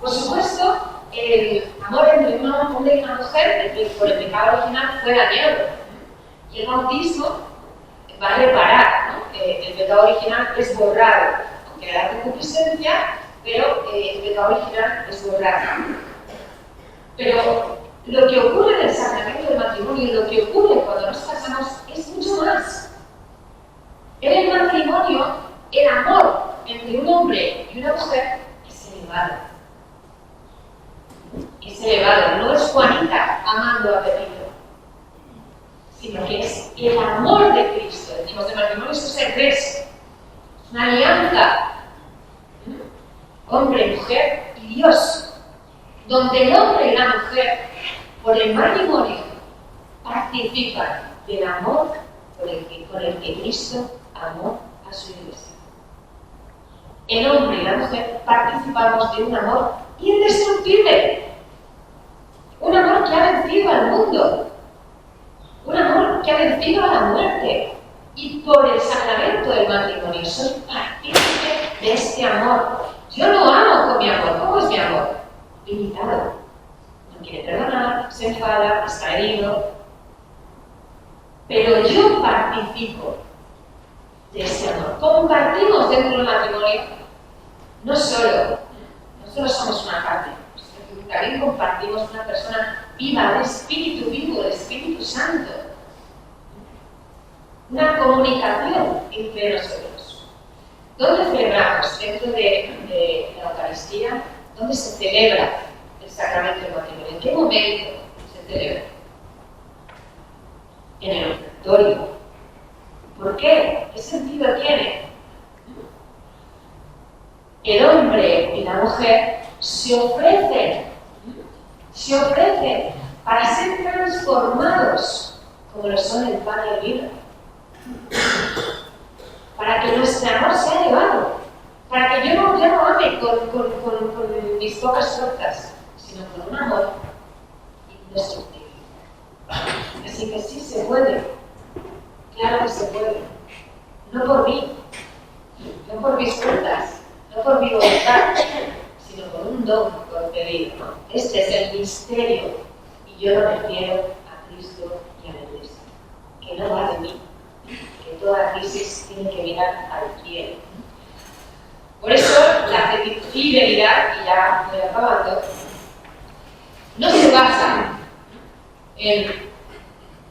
Por supuesto, el amor entre un hombre y una mujer, por el pecado original, fue dañado. Y el bautismo va a reparar, ¿no? El pecado original es borrado, aunque da concupiscencia, pero el pecado original es borrado. Pero lo que ocurre en el sacramento del matrimonio y lo que ocurre cuando nos casamos es mucho más. En el matrimonio, el amor entre un hombre y una mujer es elevado. Es elevado, no es Juanita amando a Pepito, sino que es el amor de Cristo. Decimos, el matrimonio es un tres, una alianza, hombre, mujer y Dios, donde el hombre y la mujer, por el matrimonio, participan del amor con el que Cristo amó a su Iglesia. El hombre y la mujer participamos de un amor indestructible, un amor que ha vencido al mundo, un amor que ha vencido a la muerte. Y por el sacramento del matrimonio soy partícipe de este amor. Yo lo amo con mi amor. ¿Cómo es mi amor? Limitado. No quiere perdonar, se enfada, está herido. Pero yo participo de ese amor. Compartimos dentro del matrimonio no solo somos una parte, también compartimos una persona viva, el Espíritu vivo, el Espíritu Santo. Una comunicación entre nosotros. ¿Dónde celebramos? Dentro de la Eucaristía, ¿dónde se celebra el sacramento del matrimonio? ¿En qué momento se celebra? En el ofertorio. ¿Por qué? ¿Qué sentido tiene? El hombre y la mujer se ofrecen para ser transformados como lo son el pan y el vino, para que nuestro amor sea elevado, para que yo no ame con mis pocas fuerzas, sino con un amor indestructible. Así que sí se puede, claro que se puede, no por mí, no por mis fuerzas, no por mi voluntad, sino por un don concedido. Este es el misterio, y yo lo refiero a Cristo y a la Iglesia, que no va de mí, que toda crisis tiene que mirar al cielo. Por eso la fidelidad, y ya voy acabando, no se basa en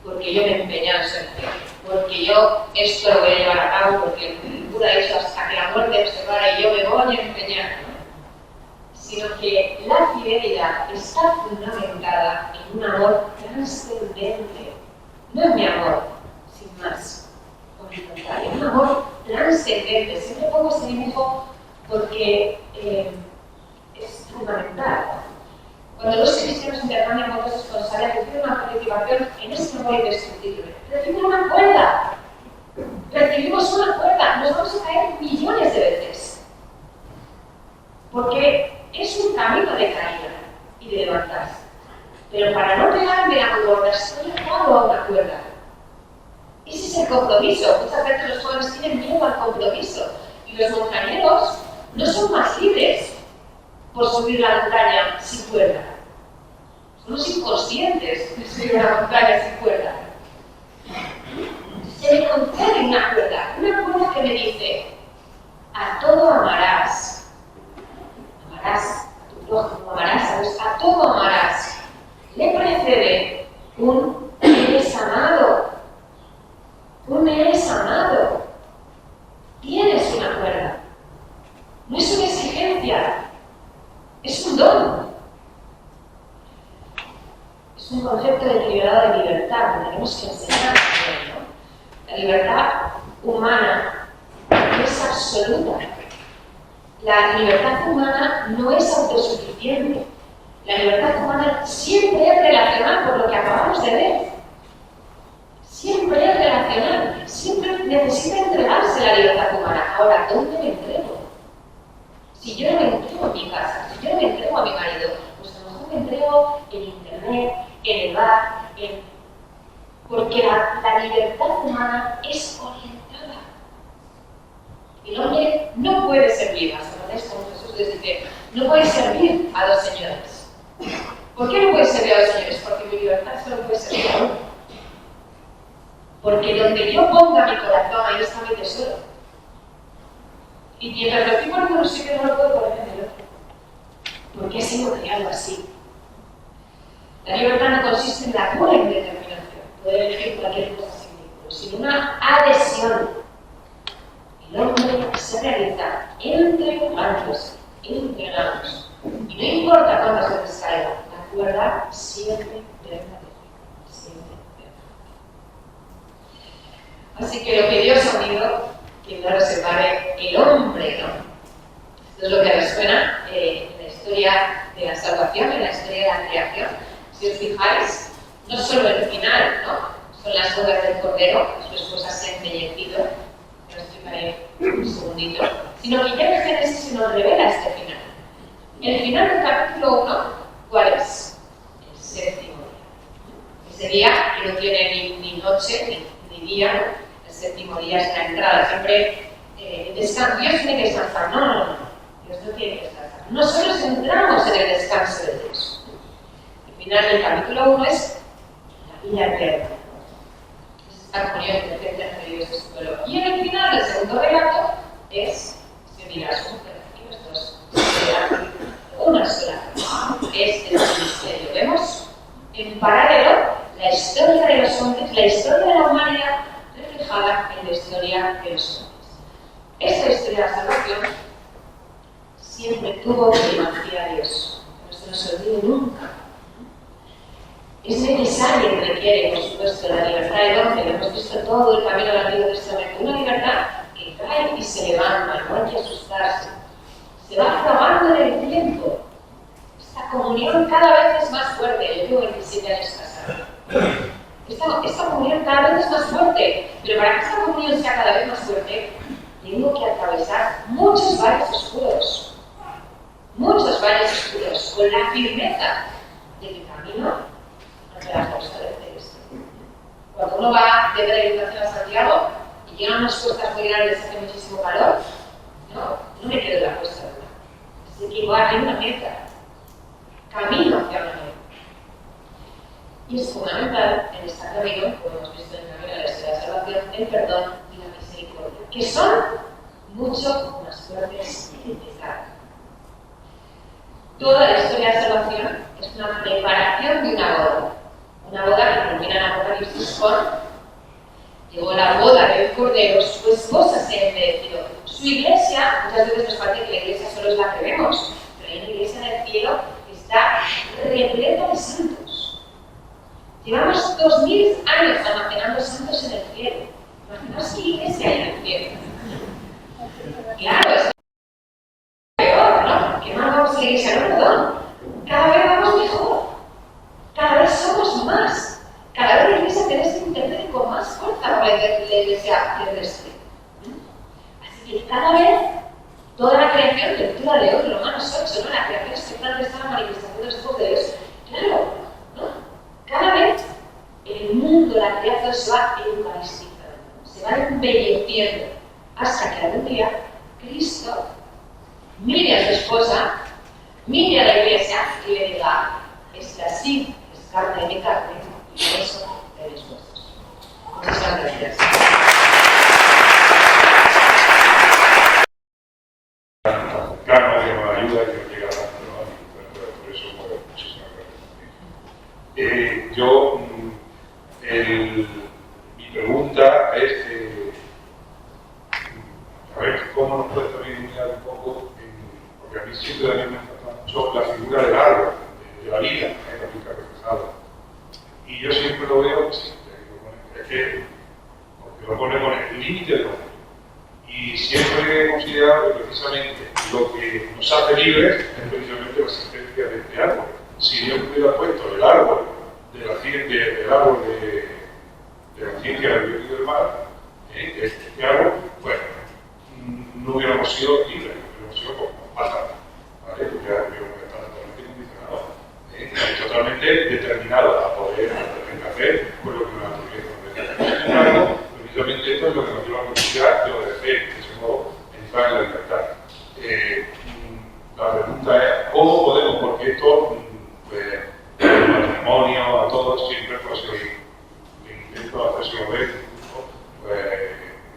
porque yo me he empeñado en ser fiel, porque yo esto lo voy a llevar a cabo, porque el cura ha dicho hasta que la muerte nos separe y yo me voy a empeñar, sino que la fidelidad está fundamentada en un amor trascendente, no en mi amor, sin más, con mi un amor trascendente. Siempre pongo este dibujo porque es fundamental. Cuando los cristianos intercambian votos esponsales, reciben una participación en este amor indestructible. Reciben una cuerda. Recibimos una cuerda. Nos vamos a caer millones de veces. Porque es un camino de caída y de levantarse. Pero para no pegarme a la cuerda, estoy atado a una cuerda. Ese es el compromiso. Muchas veces los jóvenes tienen miedo al compromiso. Y los montañeros no son más libres por subir la montaña sin cuerda. Somos inconscientes de subir una montaña sin cuerda. Se me concede una cuerda que me dice: a todo amarás. Amarás a tu prójimo, amarás a Dios, a todo amarás. Le precede un eres amado. Un eres amado. Tienes una cuerda. No es una exigencia, es un don. Es un concepto de libertad que tenemos que enseñar, ¿no? La libertad humana no es absoluta. La libertad humana no es autosuficiente. La libertad humana siempre es relacional, por lo que acabamos de ver. Siempre es relacional. Siempre necesita entregarse la libertad humana. Ahora, ¿dónde me entrego? Si yo no me entrego en mi casa, si yo no me entrego a mi marido, pues a lo mejor me entrego en internet, en el bar, porque la libertad humana es orientada. El hombre no puede servir, ¿sabes? Como Jesús les dice, no puede servir a dos señores. ¿Por qué no puede servir a dos señores? Porque mi libertad solo puede servir a uno. Porque donde yo ponga mi corazón, ahí está mi tesoro. Y mientras lo estoy poniendo en un sitio, no lo puedo poner en el otro. Porque he sido creado así. La libertad no consiste en la pura indeterminación, poder elegir cualquier cosa sin vínculo, sino una adhesión. El hombre se realiza entre humanos, integrados. Y no importa cuántas veces caiga, la cuerda siempre permanece. Siempre permanece. Así que lo que Dios ha unido, que no lo separe el hombre, ¿no? Esto es lo que resuena en la historia de la salvación, en la historia de la creación. Si os fijáis, no solo el final, ¿no? Son las bodas del Cordero, su esposa se ha embellecido, que lo explicaré un segundito, sino que ya en Génesis se nos revela este final. El final del capítulo 1, ¿cuál es? El séptimo día. Ese día que no tiene ni noche ni día, ¿no? El séptimo día es la entrada. Siempre descanso. Dios tiene que descansar. No. Dios no tiene que descansar.Nosotros entramos en el descanso de Dios. El final del capítulo 1 es la vida eterna. Es esta comunión perfecta entre Dios y su pueblo. Y en el final del segundo relato es se unirá a su mujer. Y los dos serán una sola. Es el ministerio. Vemos en paralelo la historia de los hombres, la historia de la humanidad reflejada en la historia de los hombres. Esta historia de la salvación siempre tuvo primacía a Dios. No se nos olvide nunca. Es necesario y requiere, por supuesto, la libertad del hombre. Hemos visto todo el camino del Antiguo Testamento. Una libertad que cae y se levanta, no hay que asustarse. Se va acabando en el tiempo. Esta comunión cada vez es más fuerte. Yo llevo 27 años casado. Esta comunión cada vez es más fuerte. Pero para que esta comunión sea cada vez más fuerte, tengo que atravesar muchos valles oscuros. Muchos valles oscuros. Con la firmeza de que camino ante la costa del Celeste. Cuando uno va de peregrinación a Santiago y llegan unas cuestas muy grandes, hace muchísimo calor, no me quedo en la cuesta. Así que igual hay una meta. Camino hacia una meta. Y es fundamental en este camino, como hemos visto en el camino de la historia de la salvación, el perdón y la misericordia, que son mucho más fuertes que el pecado. Toda la historia de la salvación es una preparación de una boda. Una boda que culmina en Apocalipsis con llegó la boda del Cordero, su esposa se ha embellecido. Su iglesia, muchas veces nos parece que la iglesia solo es la que vemos, pero hay una iglesia en el cielo que está repleta de santos. Llevamos 2000 años almacenando santos en el cielo. Más que iglesia hay en el cielo. Claro, es peor, ¿no? Que no vamos a la iglesia, no, perdón. Cada vez vamos mejor. Cada vez somos más. Cada vez la iglesia tiene que interceder con más fuerza para la iglesia terrestre. Así que cada vez toda la creación, lectura de hoy, Romanos 8, ¿no? La creación expectante está en la manifestación de los hijos de Dios. Claro, ¿no? Cada vez el mundo, la creación se va eucaristizando, se va embelleciendo, hasta que algún día Cristo mire a su esposa, mire a la iglesia y le diga: esta sí es carne de mi carne y eso eres vosotros. Muchas gracias. Carlos llama la ayuda que nos llega tanto, ¿no? Por eso, bueno, muchísimas gracias. Mi pregunta es, a ver, ¿cómo nos puede también iluminar un poco? Porque a mí siempre también me encanta mucho la figura del árbol, de la vida, la vida reflejada. Y yo siempre lo veo, es que lo pone con el límite del hombre. Y siempre he considerado que precisamente lo que nos hace libres es precisamente la existencia de este árbol. Si Dios hubiera puesto el árbol de la ciencia, del bien y del mal, este árbol, bueno, no hubiéramos sido libres, hubiéramos sido como matados, ¿vale? Hubiéramos estado totalmente condicionados, totalmente determinados a poder hacer con lo que nos ha Sin embargo, precisamente esto es lo que nos lleva a considerar lo de fe, de ese modo, entrar en la libertad. La pregunta es, ¿cómo podemos? Porque esto, el matrimonio, a todos, siempre pues intento hacerse ver, pues,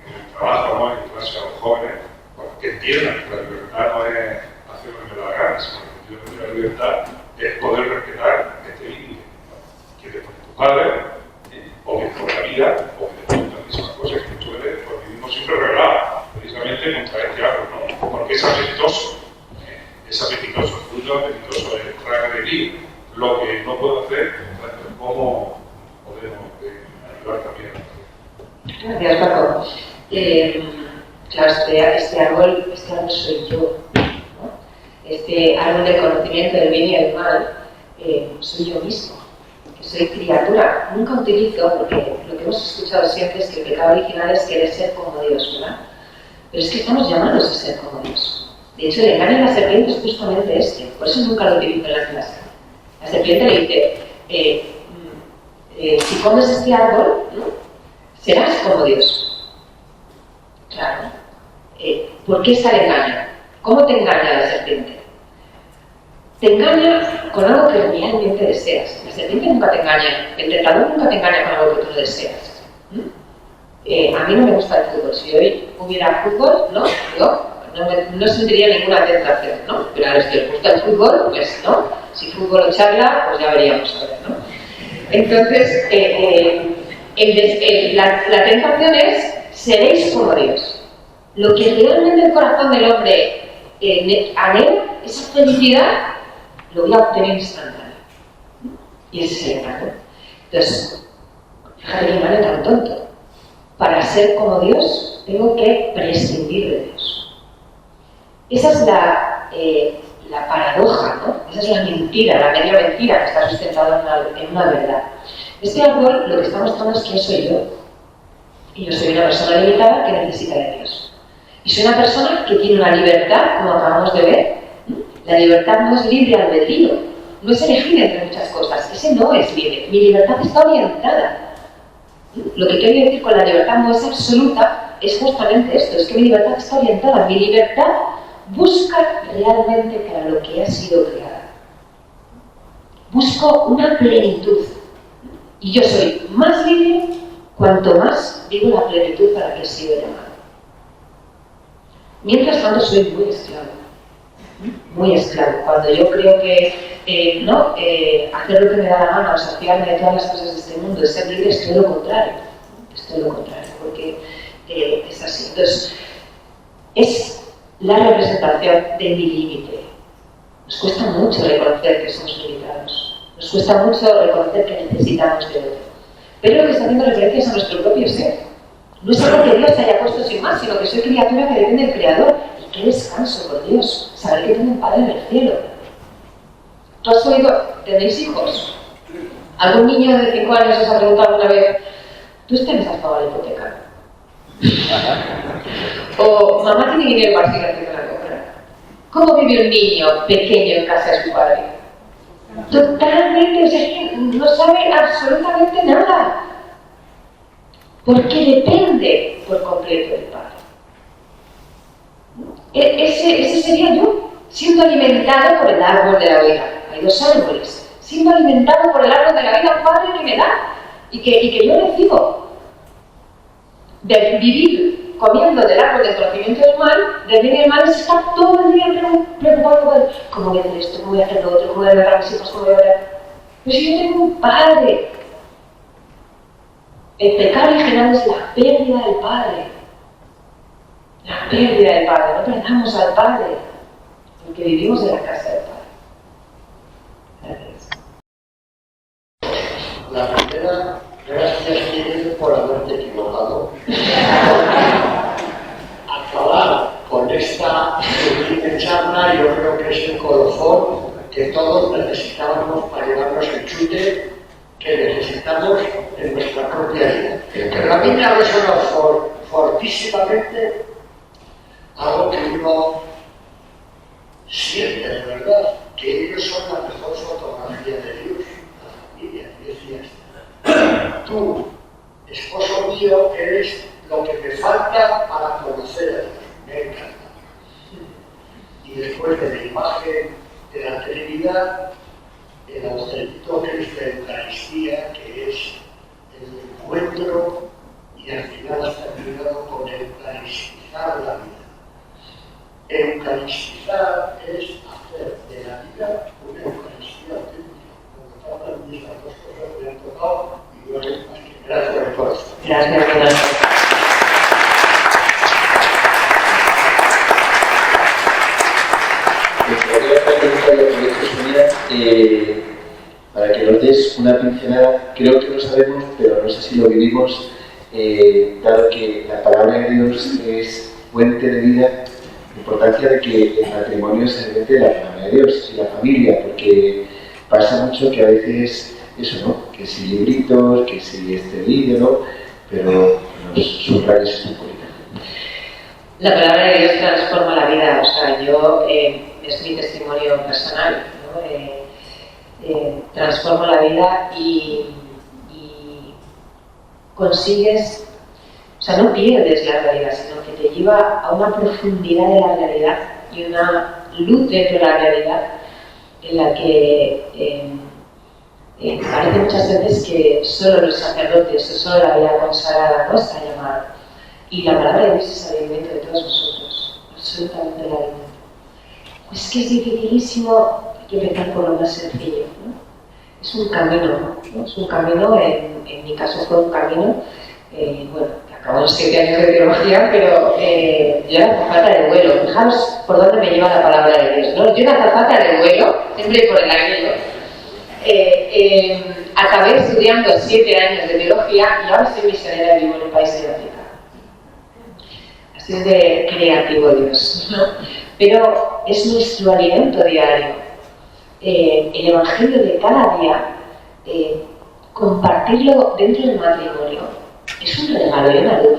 en el trabajo, ¿no? En clase a los jóvenes, pues, que entiendan que la libertad no es hacer lo que me da la gana, sino que la libertad es poder respetar este límite, ¿no? Que te pone tu padre, o que por la vida, o que te ponen tantísimas cosas que muchas veces pues, vivimos siempre reglados, precisamente contra este árbol, ¿no? Porque es apetitoso, fruto apetitoso, es transgredir lo que no puedo hacer, entonces, ¿cómo podemos ayudar también? Gracias, Paco. Claro, este árbol soy yo, ¿no? Este árbol del conocimiento del bien y del mal, soy yo mismo. Soy criatura, nunca utilizo, porque lo que hemos escuchado siempre es que el pecado original es querer ser como Dios, ¿verdad? Pero es que estamos llamados a ser como Dios. De hecho, el engaño de la serpiente es justamente este, por eso nunca lo utilizo en la clase. La serpiente le dice, si comes este árbol, ¿no? Serás como Dios. Claro. ¿Por qué está el engaño? ¿Cómo te engaña la serpiente? Te engaña con algo que realmente deseas. La serpiente nunca te engaña, el tentador nunca te engaña con algo que tú no deseas. A mí no me gusta el fútbol. Si hoy hubiera fútbol, ¿no? Yo no sentiría ninguna tentación, ¿no? Pero a los que les gusta el fútbol, pues no. Si fútbol o charla, pues ya veríamos a ver, ¿no? Entonces, la tentación es, seréis como Dios. Lo que realmente el corazón del hombre anhela, esa felicidad, lo voy a obtener instantáneo. Y ese es el engaño. Entonces, fíjate que engaño tan tonto. Para ser como Dios, tengo que prescindir de Dios. Esa es la paradoja, ¿no? Esa es la mentira, la media mentira que está sustentada en una verdad. Este árbol lo que está mostrando es quién soy yo. Y yo soy una persona limitada que necesita de Dios. Y soy una persona que tiene una libertad, como acabamos de ver. La libertad no es libre albedrío, no es elegir entre muchas cosas, ese no es libre. Mi libertad está orientada. Lo que quiero decir con la libertad no es absoluta, es justamente esto, es que mi libertad está orientada. Mi libertad busca realmente para lo que ha sido creada. Busco una plenitud. Y yo soy más libre cuanto más vivo la plenitud para la que he sido llamado. Mientras tanto soy muy esclavo. Muy esclavo. Cuando yo creo que hacer lo que me da la gana o saciarme de todas las cosas de este mundo, de ser libre, es todo lo contrario. Es todo lo contrario, porque es así. Entonces, es la representación de mi límite. Nos cuesta mucho reconocer que somos limitados. Nos cuesta mucho reconocer que necesitamos de otro. Pero lo que está haciendo referencia es a nuestro propio ser. No es algo que Dios te haya puesto sin más, sino que soy criatura que depende del Creador. Y qué descanso, por Dios, saber que tengo un Padre en el cielo. ¿Tú has oído? ¿Tenéis hijos? ¿Algún niño de 5 años os ha preguntado alguna vez, ¿tú tienes has pagado la hipoteca? O mamá tiene dinero para seguir haciendo la compra. ¿Cómo vive un niño pequeño en casa de su padre? Totalmente, o sea, que no sabe absolutamente nada. Porque depende por completo del Padre. Ese sería yo, siendo alimentado por el árbol de la vida. Hay 2 árboles. Siendo alimentado por el árbol de la vida, un Padre que me da y que yo recibo. De vivir comiendo del árbol del conocimiento del mal, del bien y del mal, es estar todo el día preocupado por cómo voy a hacer esto, cómo voy a hacer lo otro, cómo voy a hablar a mis hijos, cómo voy a hablar. Pero si yo tengo un Padre. El pecado original es la pérdida del Padre. La pérdida del Padre. No perdamos al Padre, porque vivimos en la casa del Padre. Gracias. La primera, gracias Miguel por haberte equivocado. Acabar con esta sublime charla, yo creo que es el colofón que todos necesitábamos para llevarnos el chute que necesitamos en nuestra propia vida. Pero a mí me ha resonado fortísimamente algo que uno siente de verdad, que ellos son la mejor fotografía de Dios, la familia. Y decías, tú, esposo mío, eres lo que me falta para conocer a Dios. Me encanta. Y después de la imagen de la Trinidad, el auténtico que es la Eucaristía, que es el encuentro y al final has terminado con eucaristizar la vida. Eucaristizar es hacer de la vida una Eucaristía auténtica. Cuando tratan de esas 2 cosas me han tocado y yo les más que gracias por el corazón. Gracias. Para que nos des una pincelada, creo que lo sabemos, pero no sé si lo vivimos, dado que la palabra de Dios es fuente de vida, la importancia de que el matrimonio se alimente de la palabra de Dios y la familia, porque pasa mucho que a veces eso, ¿no? Que si libritos, que si este vídeo, ¿no? Pero nos subrayes un poquito. La palabra de Dios transforma la vida, o sea, es mi testimonio personal, ¿no? Transforma la vida y consigues, o sea, no pierdes la realidad, sino que te lleva a una profundidad de la realidad y una luz dentro de la realidad en la que parece muchas veces que solo los sacerdotes o solo la vida consagrada no está llamada. Y la palabra de Dios es el alimento de todos nosotros, absolutamente el alimento. Pues que es dificilísimo, hay que empezar por lo más sencillo, ¿no? Es un camino, ¿no? Es un camino, en mi caso fue un camino, bueno, acabo los 7 años de teología, pero yo era azafata de vuelo. Fijaos por dónde me lleva la palabra de Dios, ¿no? Yo era azafata de vuelo, siempre por el aire, acabé estudiando 7 años de teología y ahora soy misionera y vivo en un país de África. Así es de creativo Dios, ¿no? Pero es nuestro alimento diario. El Evangelio de cada día, compartirlo dentro del matrimonio, es un regalo y una luz,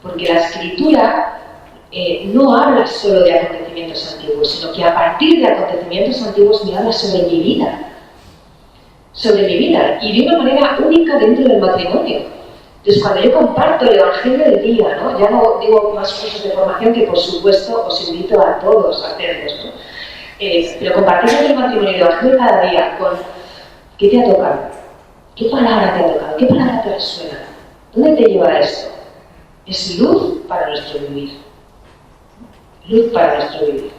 porque la Escritura no habla solo de acontecimientos antiguos, sino que a partir de acontecimientos antiguos me habla sobre mi vida, y de una manera única dentro del matrimonio. Entonces, cuando yo comparto el Evangelio del día, ¿no? Ya no digo más cursos de formación que, por supuesto, os invito a todos a hacerlos, ¿no? Pero compartir el matrimonio y el Evangelio cada día con ¿qué te ha tocado? ¿Qué palabra te ha tocado? ¿Qué palabra te resuena? ¿Dónde te lleva esto? Es luz para nuestro vivir. Luz para nuestro vivir.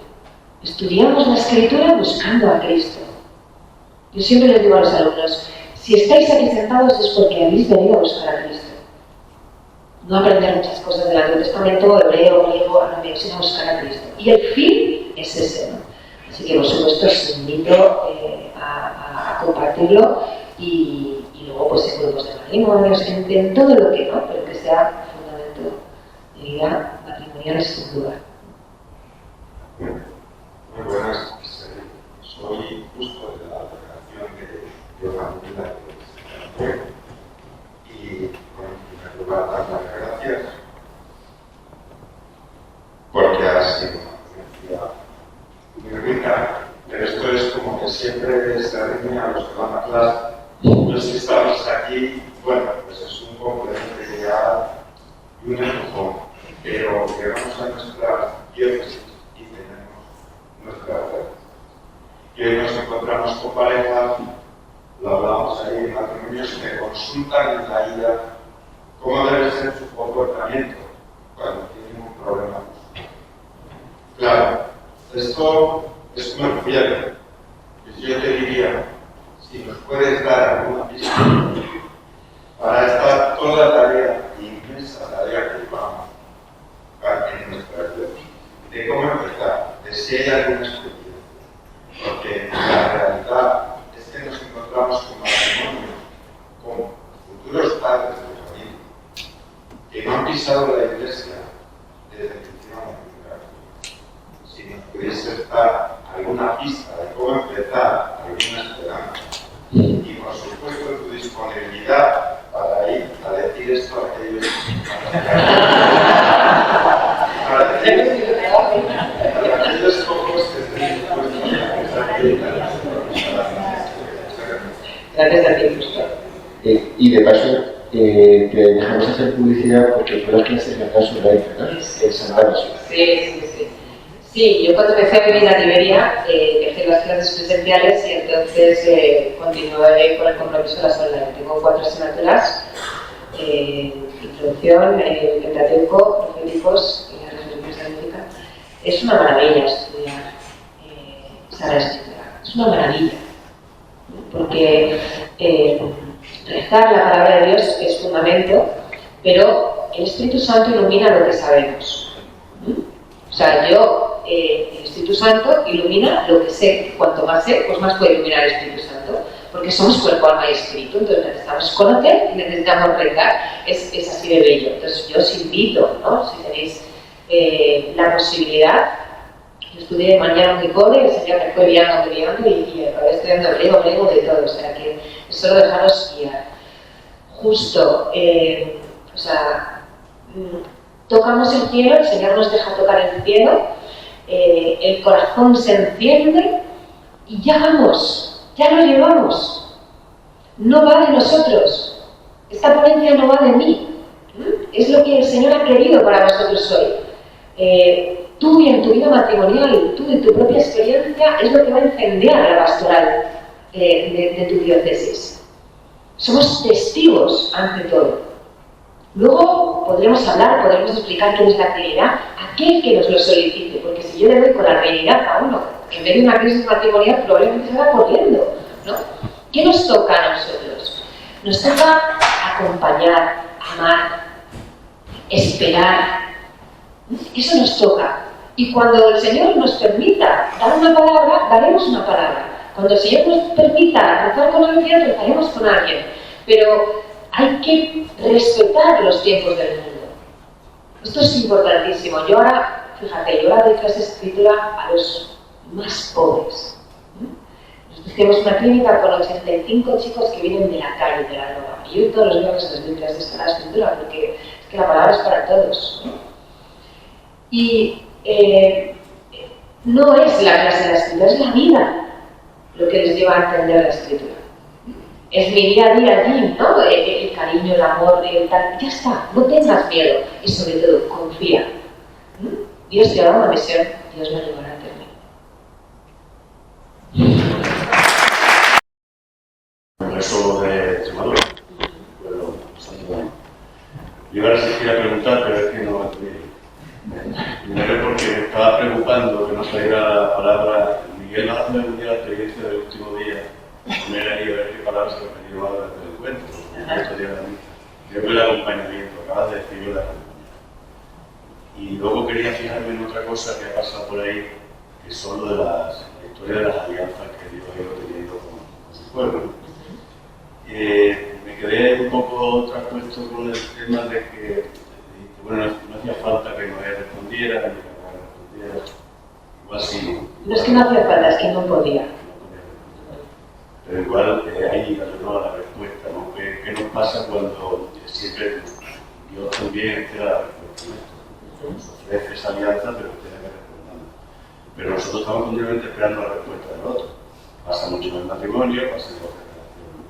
Estudiamos la Escritura buscando a Cristo. Yo siempre les digo a los alumnos, si estáis aquí sentados es porque habéis venido a buscar a Cristo. No aprender muchas cosas del Antiguo Testamento, hebreo, griego, arameo, sino a buscar a Cristo. Y el fin es ese, ¿no? Así que, por supuesto, os invito a compartirlo y luego, pues, en grupos de matrimonios, en todo lo que, ¿no? Pero que sea fundamento comunidad matrimonial sin duda. Muy buenas, soy justo de la delegación de familia y en primer lugar dar las gracias porque ha sido una ponencia muy rica, pero esto es como que siempre se reúne a los que van a clase. No sé si estamos aquí, bueno, pues es un complemento que ya y un empujón, pero llegamos a nuestra diócesis y tenemos nuestra fe. Y hoy nos encontramos con parejas, lo hablamos ahí en matrimonios, que consultan en la ida cómo debe ser su comportamiento cuando tienen un problema. Claro, esto es un infierno. Yo te diría, si nos puedes dar alguna pista para esta toda tarea, inmensa tarea que llevamos en nuestra vida, de cómo empezar, de si hay alguna experiencia. Porque la realidad es que nos encontramos con matrimonios, con futuros padres de familia, que no han pisado la iglesia desde que hicieron la primera vez. Si nos pudiese dar alguna pista de cómo empezar, alguna esperanza, y por supuesto tu disponibilidad para ir a decir esto a aquellos pocos que estén dispuestos a pensar. Gracias a ti, Justo. Y de paso, te dejamos hacer publicidad porque tú las clases en el caso de la IFE, ¿no? En Santa Rosa. Sí. Sí, yo cuando empecé a venir a Liberia dejé las clases presenciales y entonces continué con el compromiso de las online. Tengo 4 asignaturas, introducción, Pentateuco, proféticos y las referencias de música. Es una maravilla estudiar Sagrada Escritura, es una maravilla, porque rezar la palabra de Dios es fundamento, pero el Espíritu Santo ilumina lo que sabemos. O sea, el Espíritu Santo ilumina lo que sé. Cuanto más sé, pues más puede iluminar el Espíritu Santo, porque somos cuerpo, alma y espíritu, entonces necesitamos conocer y necesitamos rezar. Es así de bello. Entonces yo os invito, ¿no? Si tenéis la posibilidad. Yo estudié mañana muy pobre, el Señor me fue guiando y acabé estudiando griego, de todo. O sea que es solo dejaros guiar. Justo, tocamos el cielo, el Señor nos deja tocar el cielo, el corazón se enciende y ya vamos, ya lo llevamos. No va de nosotros, esta ponencia no va de mí, es lo que el Señor ha querido para vosotros hoy. Tú y en tu vida matrimonial, tú y tu propia experiencia es lo que va a incendiar la pastoral de tu diócesis. Somos testigos ante todo. Luego podremos hablar, podremos explicar qué es la Trinidad, aquel que nos lo solicite, porque si yo le doy con la Trinidad a uno, en medio de una crisis matrimonial probablemente se va corriendo, ¿no? ¿Qué nos toca a nosotros? Nos toca acompañar, amar, esperar. Eso nos toca. Y cuando el Señor nos permita dar una palabra, daremos una palabra. Cuando el Señor nos permita rezar con alguien, rezaremos con alguien. Pero hay que respetar los tiempos del mundo. Esto es importantísimo. Yo ahora doy clase de escritura a los más pobres. Nosotros tenemos una clínica con 85 chicos que vienen de la calle, de la droga. Y yo todos los viernes les doy clases de escritura porque es que la palabra es para todos, ¿no? Y no es la clase de la escritura, es la vida lo que les lleva a entender la escritura. Es mi día a día allí, ¿no? El cariño, el amor, el tal. Ya está, no tengas miedo y sobre todo, confía. Dios te ha dado una misión, Dios la llevará a término. Eso de Extremadura. Yo ahora sí quería preguntar, pero es que no. Primero porque me estaba preocupando que no saliera la palabra. Miguel hace un día la experiencia del último día. Me he leído a ver qué palabras se refería a del encuentro. Creo que el acompañamiento, acabas de decirlo de acompañamiento. Y luego quería fijarme en otra cosa que ha pasado por ahí, que son lo de la historia de las alianzas que Dios ha ido teniendo con su pueblo. Me quedé un poco traspuesto con el tema de que, bueno, no hacía falta que Noé respondiera, ni que Abraham respondiera. Igual sí. No es que no hacía falta, es que no podía. Pero igual ahí no la respuesta, ¿no? ¿Qué nos pasa cuando siempre Dios también espera la respuesta? Nos ofrece esa alianza, pero tiene que responder. Pero nosotros estamos continuamente esperando la respuesta del otro. Pasa mucho en el matrimonio, pasa en otras relaciones.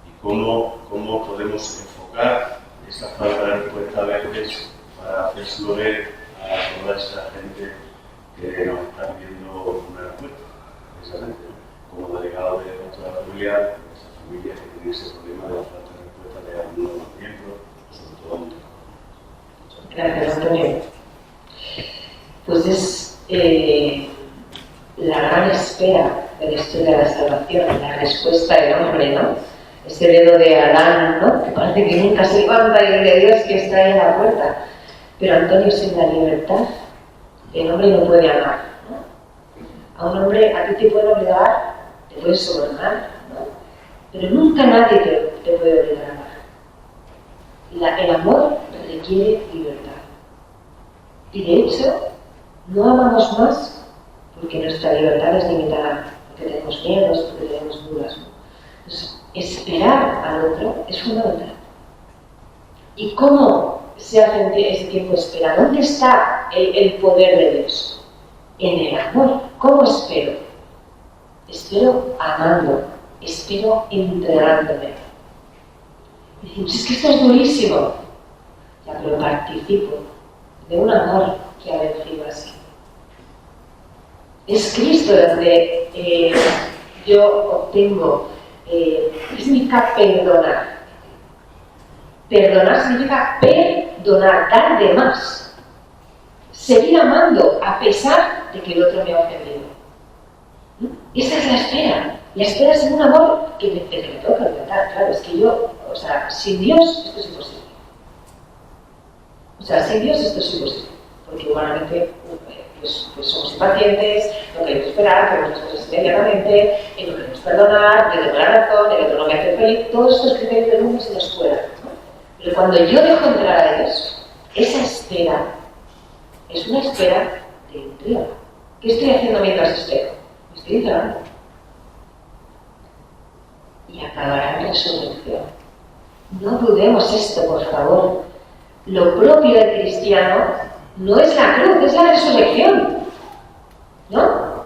¿Y cómo podemos enfocar esa falta de respuesta a veces para hacérselo ver a toda esa gente que nos está pidiendo una respuesta? Precisamente, ¿no? Como delegado de nuestra familia, de esa familia que tiene ese problema de la falta de respuesta de algunos de los miembros, sobre todo muchos. Gracias, Antonio. Pues es la gran espera de la historia de la salvación, la respuesta del hombre, ¿no? Ese dedo de Adán, ¿no? Que parece que nunca se levanta y el de Dios que está ahí en la puerta. Pero Antonio es en la libertad. El hombre no puede amar, ¿no? A un hombre, a ti te pueden obligar, te puedes sobornar, ¿no? Pero nunca nadie te puede obligar a amar. El amor requiere libertad. Y de hecho, no amamos más porque nuestra libertad es limitada, porque tenemos miedos, porque tenemos dudas, ¿no? Entonces, esperar al otro es fundamental. ¿Y cómo se hace ese tiempo de espera? ¿Dónde está el poder de Dios? En el amor. ¿Cómo espero? Espero amando, espero entregándome. Y decimos, es que esto es durísimo. Ya, pero participo de un amor que ha vencido así. Es Cristo donde yo obtengo, ¿qué significa perdonar? Perdonar significa perdonar, dar de más. Seguir amando a pesar de que el otro me ha ofendido. Esa es la espera. La espera es un amor que me tengo que alimentar. Claro, es que yo, o sea, sin Dios esto es imposible. O sea, sin Dios esto es imposible. Porque humanamente pues somos impacientes, no queremos esperar, queremos las cosas inmediatamente, no queremos perdonar, le tengo la razón, el otro no me hace feliz. Todos estos criterios del mundo se nos fueran, ¿no? Pero cuando yo dejo entrar a Dios, esa espera es una espera de entrega. ¿Qué estoy haciendo mientras espero? Me estoy entregando. Y acabará en resurrección. No dudemos esto, por favor. Lo propio del cristiano no es la cruz, es la resurrección. ¿No?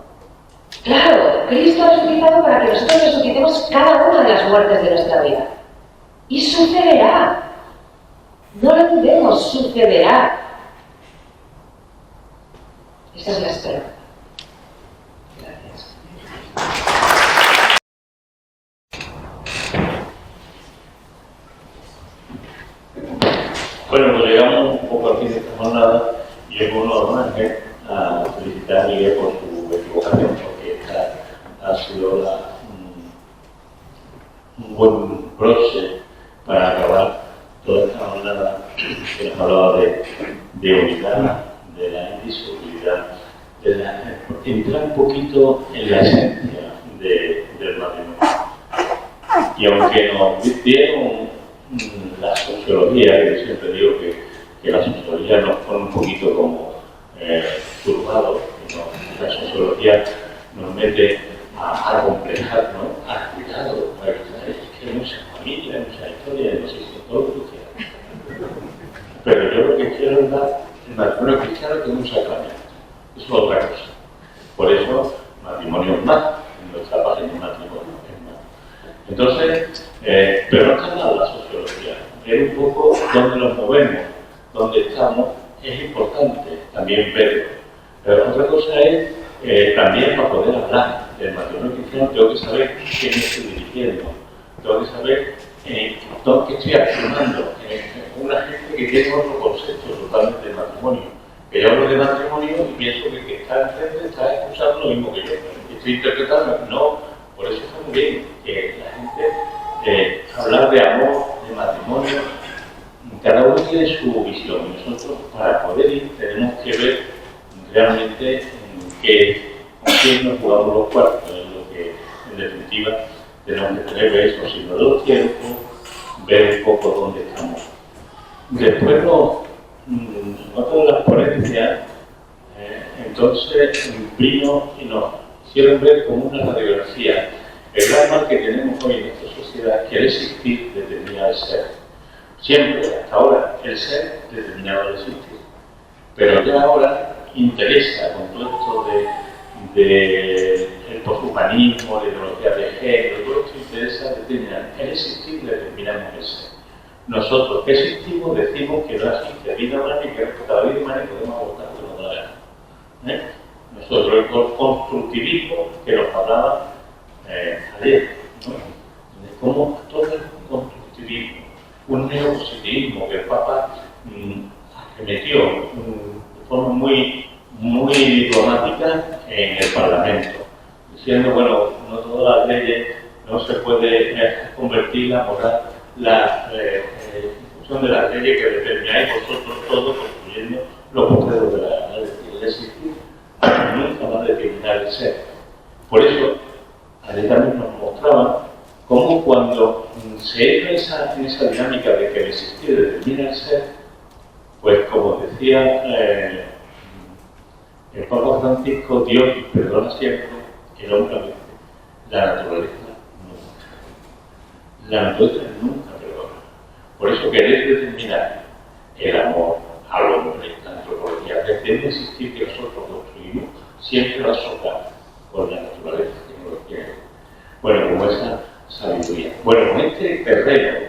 Claro, Cristo ha resucitado para que nosotros resucitemos cada una de las muertes de nuestra vida. Y sucederá. No lo dudemos, sucederá. Esa es la esperanza. Gracias. Bueno, pues llegamos un poco al fin de esta jornada y es un honor a felicitar a Miguel por su equivocación, porque esta ha sido un buen broche para acabar toda esta jornada que nos hablaba de unidad, de la indisolubilidad, entrar un poquito en la esencia del matrimonio. Y aunque nos dieron la sociología, que yo siempre digo que la sociología nos pone un poquito como turbados, la sociología nos mete a complejar, ¿no? A cuidado, que hay mucha familia, mucha historia, no sé si todo lo que quieras. Pero yo lo que quiero es dar el matrimonio cristiano como un sacramento. Eso es otra cosa. Por eso, matrimonio es más, en nuestra página matrimonio es más. Entonces, pero no está mal la sociología, es un poco dónde nos movemos, dónde estamos, es importante también verlo. Pero otra cosa es, también para poder hablar del matrimonio cristiano, tengo que saber quién me estoy dirigiendo, tengo que saber qué estoy afirmando. Una gente que tiene otro concepto totalmente de matrimonio. Que yo hablo de matrimonio y pienso que el que está enfrente está escuchando lo mismo que yo. Estoy interpretando, no, por eso está muy bien que la gente hablar de amor, de matrimonio, cada uno tiene su visión. Nosotros, para poder ir, tenemos que ver realmente con quién nos jugamos los cuartos, es lo que, en definitiva, tenemos que tener eso, signos de los tiempos, ver un poco dónde estamos. Después en otra de las ponencias, entonces vino y nos hicieron ver como una radiografía el gran mal que tenemos hoy en esta sociedad, que al existir determina el ser. Siempre, hasta ahora, el ser determinado al existir. Pero ya ahora interesa, con todo esto del poshumanismo, de ideología de género, todo esto interesa determinar. El existir determinamos el ser. Nosotros que existimos decimos que no existe vida humana y que cada vida humana podemos abortar de lo que nos da. Nosotros el constructivismo que nos hablaba ayer, ¿no? De cómo todo es un constructivismo, un neopositivismo que el Papa que metió de forma muy diplomática en el Parlamento, diciendo, bueno, no todas las leyes no se puede convertir la moral, en función de las leyes que determináis vosotros todos, construyendo los poderes de la ley de existir, nunca va a determinar el ser. Por eso, ayer también nos mostraban cómo cuando se entra en esa dinámica de que el existir determina el ser, pues como decía el Papa Francisco, Dios perdona siempre, el hombre vence. La naturaleza nunca. La naturaleza nunca perdona. Por eso querer determinar el amor al hombre, la antropología, pretende existir que nosotros construimos, siempre va a chocar con la naturaleza que no lo quiere. Bueno, como esa sabiduría. Bueno, con este terreno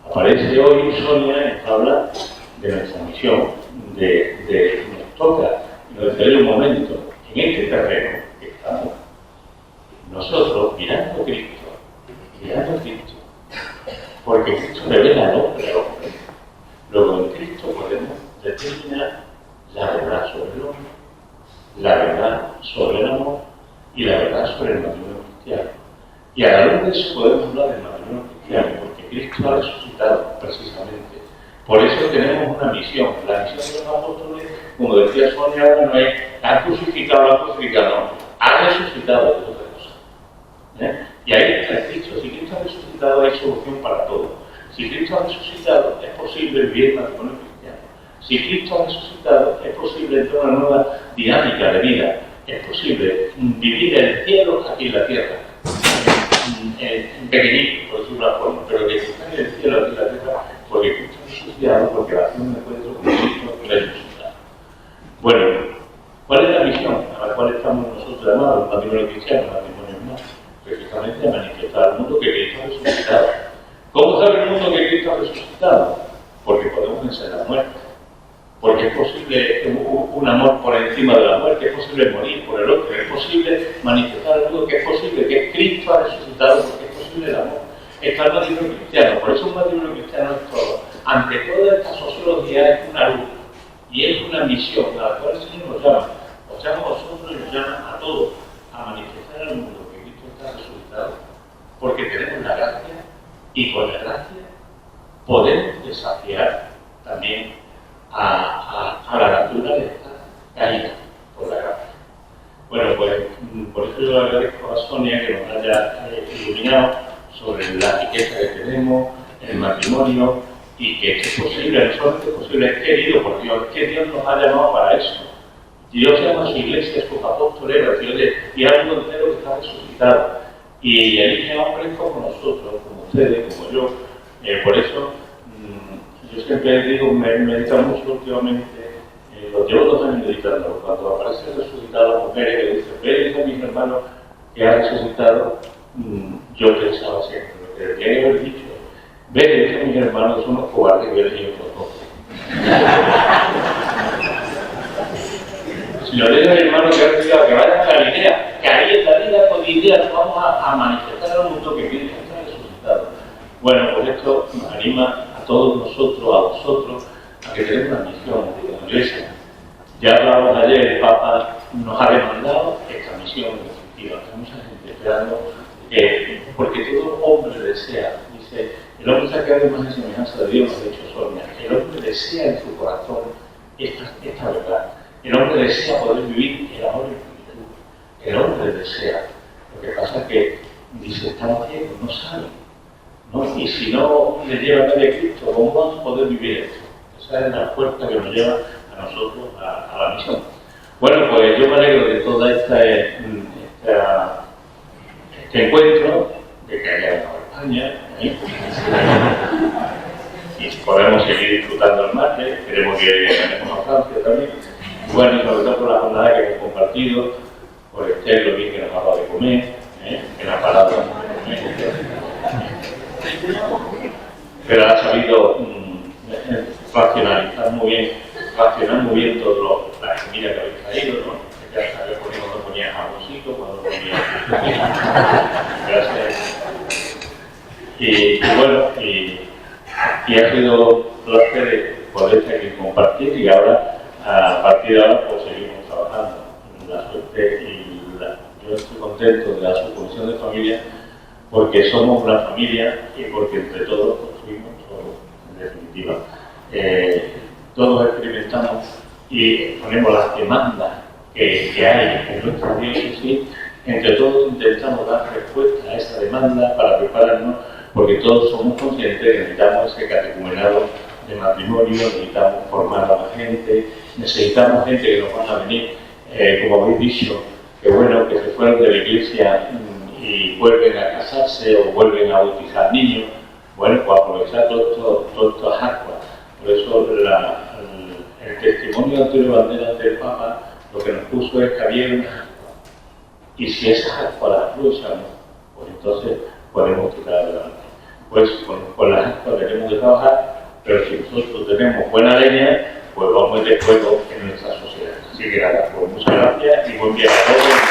aparece hoy Sonia y habla de nuestra misión, de nos toca, nos da un momento en este terreno que estamos nosotros mirando a Cristo, porque Cristo revela al hombre al hombre. Luego en Cristo podemos determinar la verdad sobre el hombre, la verdad sobre el amor y la verdad sobre el matrimonio cristiano. Y a la luz de eso podemos hablar del matrimonio cristiano, porque Cristo ha resucitado precisamente. Por eso tenemos una misión. La misión de los apóstoles, como decía Sonia, ahora no es ha crucificado, no, ha resucitado, es otra cosa. Y ahí está Cristo. Si Cristo ha resucitado, hay solución para todo. Si Cristo ha resucitado, es posible vivir el matrimonio cristiano. Si Cristo ha resucitado, es posible entrar a una nueva dinámica de vida. Es posible vivir el cielo aquí en la tierra. En pequeñito, por decirlo de una forma, pero que está en el cielo aquí en la tierra, porque Cristo ha resucitado, porque la acción de encuentro con Cristo resucitado. Bueno, ¿cuál es la misión a la cual estamos nosotros llamados, el matrimonio cristiano, el matrimonio humano? Precisamente a manifestar al mundo que Cristo ha resucitado. ¿Cómo sabe el mundo que Cristo ha resucitado? Porque podemos vencer la muerte. Porque es posible un amor por encima de la muerte, es posible morir por el otro, es posible manifestar al mundo que es posible, que Cristo ha resucitado, porque es posible el amor. Está el matrimonio cristiano, por eso un matrimonio cristiano es todo. Ante toda esta sociología es una luz y es una misión a la cual el Señor nos llama a vosotros y nos llama a todos a manifestar al mundo que Cristo está resucitado, porque tenemos la gracia y con la gracia podemos desafiar también a la naturaleza caída por la gracia. Bueno, pues por eso yo le agradezco a Sonia que nos haya iluminado sobre la riqueza que tenemos, el matrimonio, y que es posible, no solamente es posible, es querido por Dios, que Dios nos ha llamado para eso. Dios llama a su iglesia, a sus apóstoles, y al mundo entero que está resucitado. Y elige a hombres como nosotros, como ustedes, como yo. Por eso, yo siempre digo, me meditamos mucho últimamente, los llevo 2 años meditando. Cuando aparece resucitado las mujeres que dicen, ven a mis hermanos que ha resucitado, yo pensaba siempre, lo que debería haber dicho, ven a mis hermanos, son unos cobardes que vienen ellos por poco. Si no le digo a mi hermano que ha resucitado, que vayan a Galilea, que ahí en Galilea con ideas vamos a manifestar al mundo que viene a estar resucitado. Bueno, pues esto nos anima a todos nosotros, a vosotros, a que tenemos una misión como iglesia. Ya hablábamos ayer, el Papa nos ha demandado esta misión efectiva. Hay mucha gente esperando, porque todo hombre desea, dice, el hombre se ha quedado en más de semejanza de Dios, nos ha dicho Sonia, el hombre desea en su corazón esta verdad. El hombre desea poder vivir el amor en plenitud. El hombre desea. Lo que pasa es que dice, estamos ciegos, no saben. ¿No? Y si no le llevan a Cristo, ¿cómo vamos a poder vivir esto? Esa es la puerta que nos lleva a nosotros a la misión. Bueno, pues yo me alegro de todo este encuentro, de que haya ganado España, y podemos seguir disfrutando el martes, queremos que ganemos a Francia también. Bueno, y sobre todo por la jornada que hemos compartido, por Esther, lo bien que nos ha dado de comer, que nos ha parado de comer, pero ha sabido racionalizar muy bien todas las comidas que habéis traído, ¿no? Ya sabes, cuando ponía jamoncito, cuando ponía gracias. Y bueno, y ha sido un placer poder estar aquí compartir, y ahora, a partir de ahora, pues seguimos trabajando. La suerte yo estoy contento de la subcomisión de familia, porque somos una familia y porque entre todos construimos todo, en definitiva. Todos experimentamos y ponemos las demandas que hay en nuestra diócesis, entre todos intentamos dar respuesta a esa demanda para prepararnos, porque todos somos conscientes que necesitamos ese catecumenado de matrimonio, necesitamos formar a la gente, necesitamos gente que nos van a venir, como habéis dicho, que bueno, que se fueron de la iglesia y vuelven a casarse o vuelven a bautizar niños. Bueno, pues aprovechar todas estas aguas. Por eso el testimonio de Antonio Banderas del Papa lo que nos puso es que había unas aguas. Y si esas aguas las aprovechamos, pues entonces podemos tirar adelante. Pues con las aguas debemos de trabajar, pero si nosotros tenemos buena leña, pues vamos a meter fuego en nuestra sociedad. Así que nada, pues muchas gracias y buen día a todos.